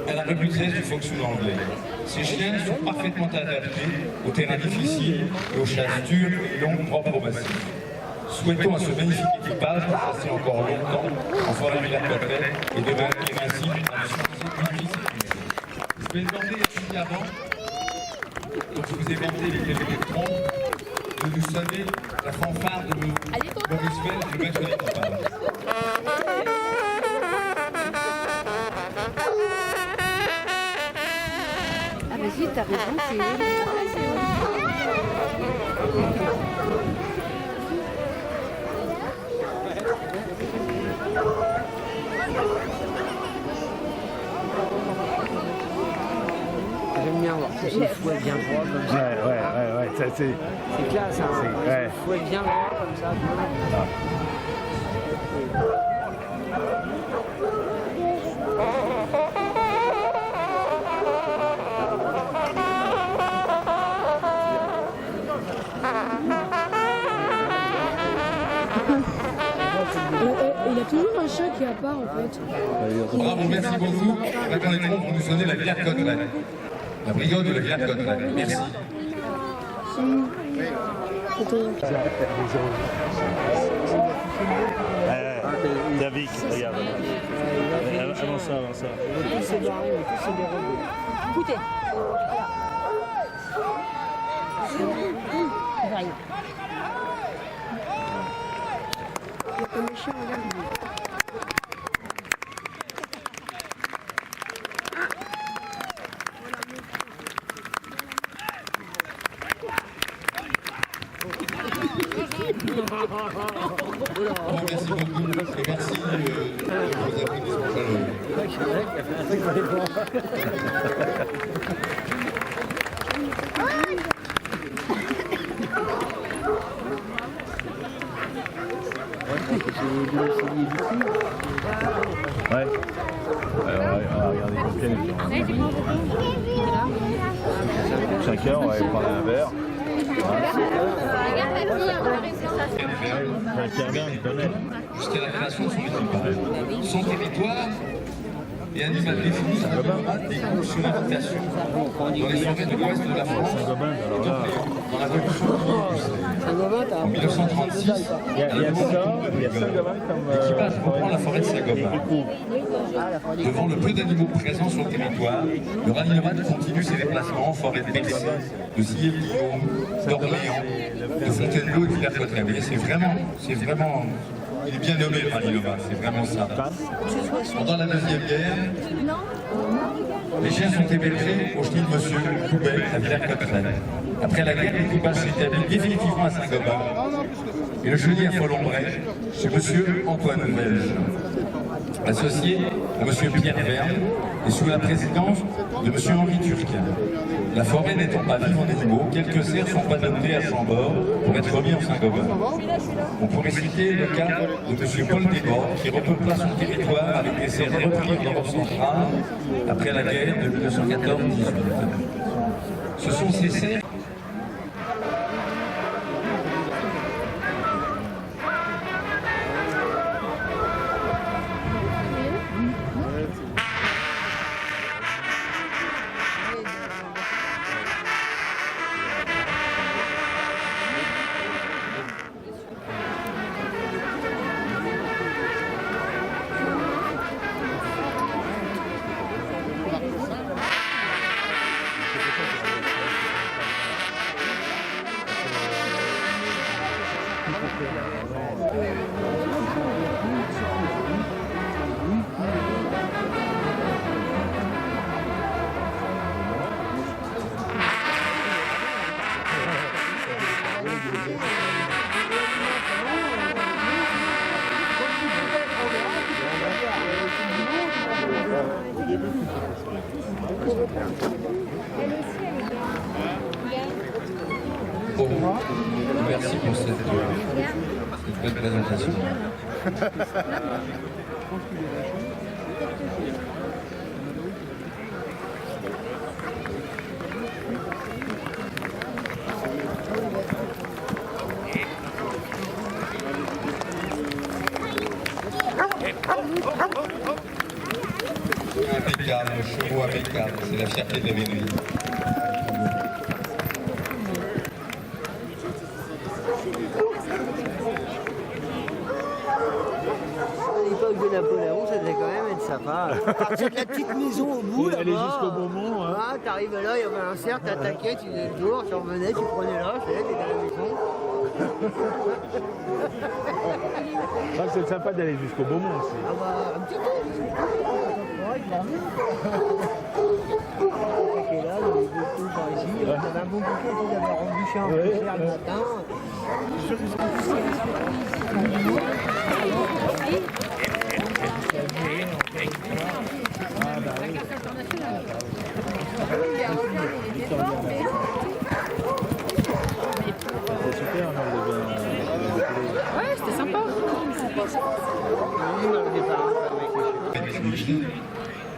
à la réputation du fonctionnaire anglais. Ces chiens sont parfaitement adaptés aux terrains difficiles et aux chasses dures et longues propres au massif. Souhaitons à ce magnifique équipage de passer encore longtemps en forêt Villers-Cotterêts et de maintenir ainsi un succès public. Je vais demander ici avant, donc je vous ai vanté les quelques trompes, de nous sonner la fanfare de Maurice Bell, du maître d'équipage. Ah vas-y, t'as raison, c'est J'aime bien voir ce fouet bien droit comme ça. Ouais, ça c'est... C'est classe, hein. Ouais. Ce fouet bien droit comme ça. Il a toujours un chat qui est à part en fait. Bravo, merci beaucoup. Maintenant les trompes vont nous sonner la Villers-Cotterêts. La brigade de la Villers-Cotterêts. Merci. David, regarde. Avant ça. Tous c'est barré, tous c'est dérobé. Écoutez. Merci beaucoup et merci de vos applaudissements chaleureux. Ouais. Regardez Compiègne. Chacun, on va aller prendre un verre. Jusqu'à la création de son municipal. Son territoire est animal défini par des groupes sous invitation dans les forêts de l'ouest de la France et donc dans la révolution en 1936. Il y a Saint-Gobain comme l'équipage reprend la forêt de Saint-Gobain. Devant le peu d'animaux présents sur le territoire, le ralliement continue ses déplacements en forêt de Bercy, de Sillé-Guillaume, d'Orléans, de Fontainebleau et de Villers-Cotterêts. C'est vraiment, il est bien nommé le ralliement, c'est vraiment ça. Pendant la Deuxième Guerre, les chiens sont hébergés au chenil de Monsieur Coubet à Villers-Cotterêts. Après la guerre, l'équipage s'établit définitivement à Saint-Gobain et le chenil à Follombray chez Monsieur Antoine Belge, associé à Monsieur Pierre Verne et sous la présidence de Monsieur Henri Turquin. La forêt n'étant pas vive en animaux, quelques cerfs sont adoptés à Chambord pour être remis en Saint-Gobain. On pourrait citer le cas de M. Paul Desbordes qui repeupla son territoire avec des cerfs repris d'Europe centrale après la guerre de 1914-18. Ce sont ces cerfs Merci pour cette belle présentation. Impeccable, chevaux impeccables, c'est la fierté de la Vénurie. De Napoléon, ça devait quand même être sympa. Partir de la petite maison au bout, là-bas. Aller jusqu'au Beaumont. Hein. Ah, t'arrives là, il y avait un cerf, t'attaquais, tu faisais le tour, tu revenais, tu prenais l'âge, et là, t'étais à la maison. Ah, c'est sympa d'aller jusqu'au Beaumont aussi. Ah bah, un petit peu. Ouais, clairement. T'attaquais là, il y avait beaucoup par ici. Il y avait un bon bouquet, tu avais embûché un peu cerf le matin. Ouais, c'était sympa.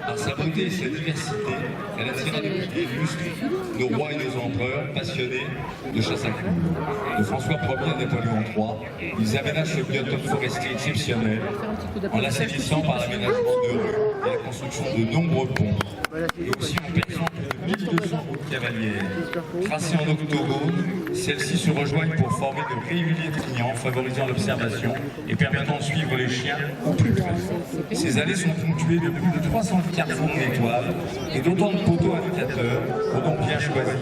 Par sa beauté et sa diversité, elle attira depuis des lustres nos rois et nos empereurs passionnés de chasse à courre. De François Ier à Napoléon III, ils aménagent ce biotope forestier exceptionnel en l'assainissant par l'aménagement de rues et la construction de nombreux ponts, et aussi en perçant plus de 1200 routes cavalières. Tracées en octogone, celles-ci se rejoignent pour former de réguliers triangles favorisant l'observation et permettant de suivre les chiens au plus près. Ces allées sont ponctuées de plus de 300 carrefours d'étoiles et d'autant de poteaux indicateurs, donc bien choisis,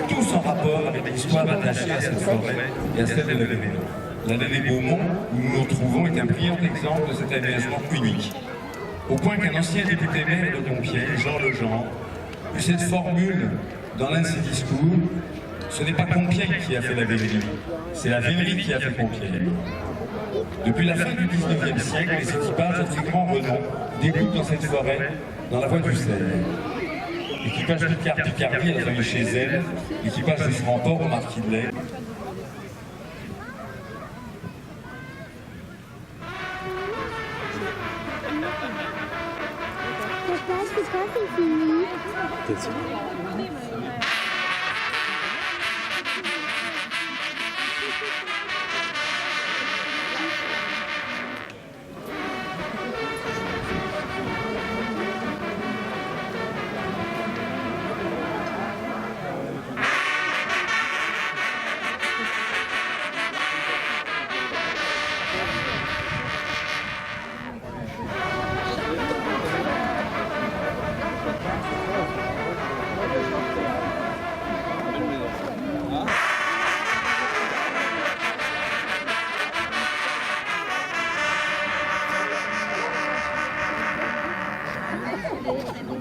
tous en rapport avec l'histoire attachée à cette forêt et à celle de la Vénurie. L'allée des Beaumont, où nous nous trouvons, est un brillant exemple de cet aménagement unique. Au point qu'un ancien député maire de Compiègne, Jean Legendre, eut cette formule dans l'un de ses discours: ce n'est pas Compiègne qui a fait la Vénurie, c'est la Vénurie qui a fait Compiègne. Depuis la fin du 19e siècle, les équipages de très grand renom débutent dans cette forêt dans la voie du Seine. L'équipage Picardie est arrivé chez elle, l'équipage du Framport au Marquis de Lay. Papa, c'est pas fini.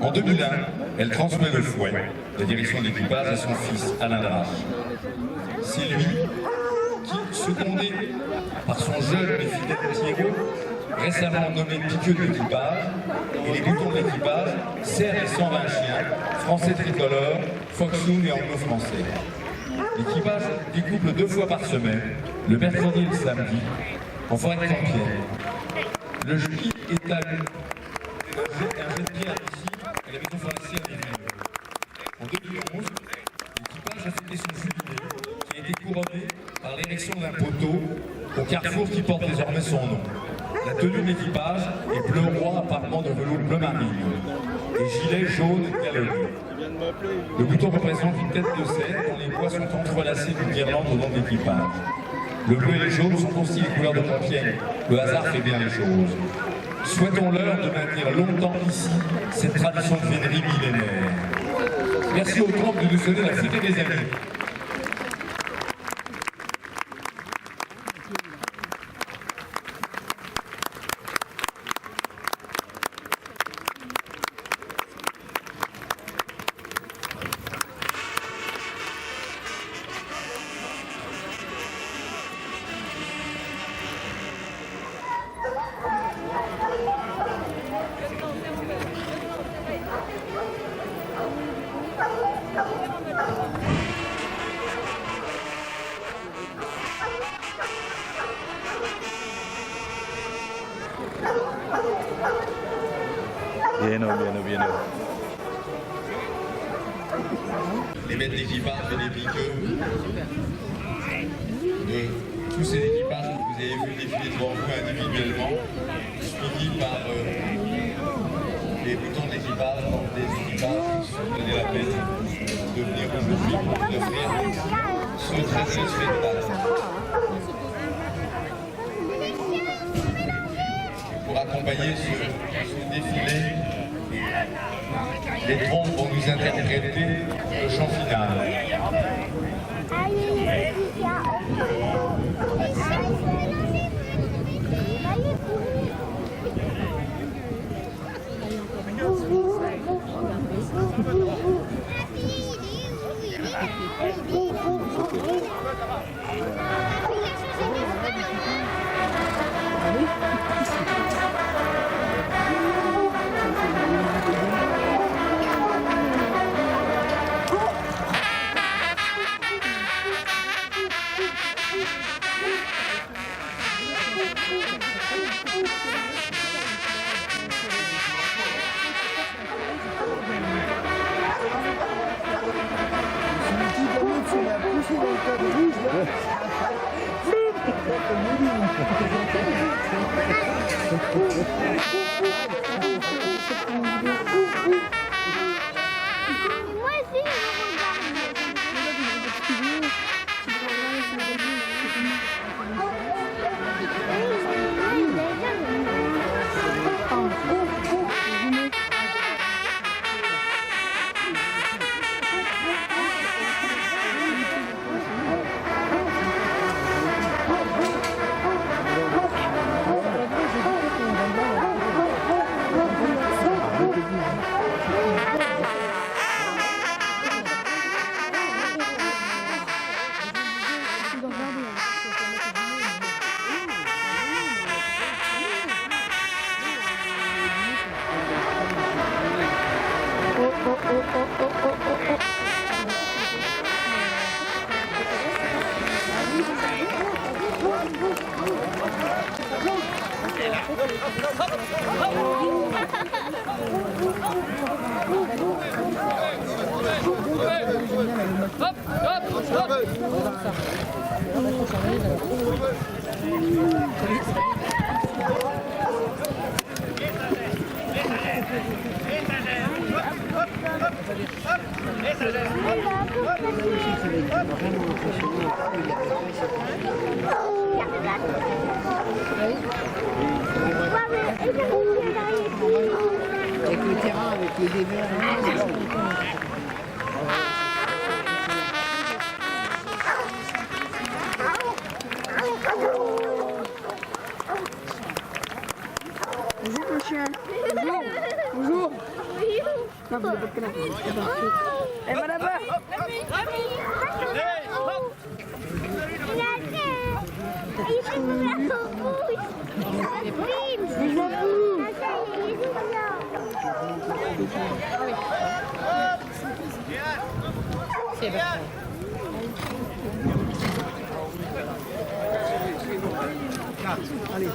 En 2001, elle transmet le fouet, la direction de l'équipage, à son fils, Alain Drache. C'est lui qui, secondé par son jeune et fidèle Thierry, récemment nommé piqueux de l'équipage, et les boutons de l'équipage, sert les 120 chiens, français tricolores, foxhound et anglo-français. L'équipage découple 2 fois par semaine, le mercredi et le samedi, en forêt de Campienne. Le jeudi est à un jet de pierre ici, à la maison forestière des Villes. En 2011, l'équipage a fêté son jubilé, qui a été couronné par l'érection d'un poteau au carrefour qui porte désormais son nom. La tenue de l'équipage est bleu roi à parement de velours bleu marine et gilet jaune galonné. Le bouton représente une tête de cerf dont les bois sont entrelacés d'une guirlande au long de l'équipage. Le bleu et le jaune sont aussi les couleurs de Compiègne. Le hasard fait bien les choses. Souhaitons-leur de maintenir longtemps ici cette tradition de vénerie millénaire. Merci aux troupes de nous donner la fête des amis. Bien. Les maîtres d'équipage et les piqueux de tous ces équipages que vous avez vu défiler devant vous individuellement, suivis par les boutons de l'équipage, donc des équipages qui se sont donné la peine de venir aujourd'hui pour vous offrir ce très beau spectacle. Pour accompagner ce défilé, les trompes vont nous interpréter le chant final. Avec le terrain, avec les dévers. Bonjour mon chien. Bonjour. Non, vous n'avez pas de canard. Eh ben là-bas. C'est vrai. Allez.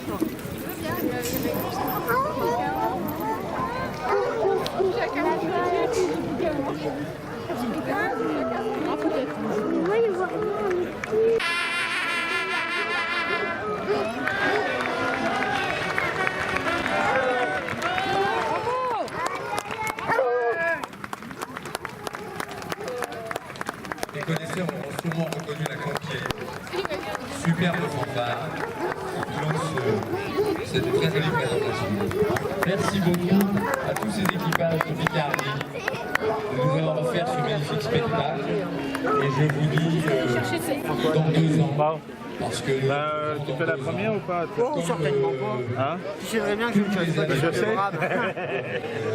Les connaisseurs auront sûrement reconnu la Compiègne. Superbe fanfare qui lance cette très jolie présentation. Merci beaucoup à tous ces équipages de Picardie de nous avoir offert ce magnifique spectacle. Et je vous dis dans 2 ans. Parce que tu fais la première ou pas? Oh, certainement pas. Hein? Tu sais très bien que je ne suis pas défavorable.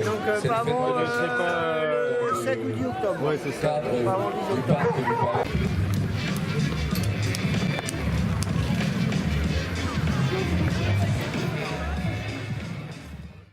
Donc, pas avant le 7 ou 10 octobre. Ouais, c'est ça. Pas avant le 10 octobre.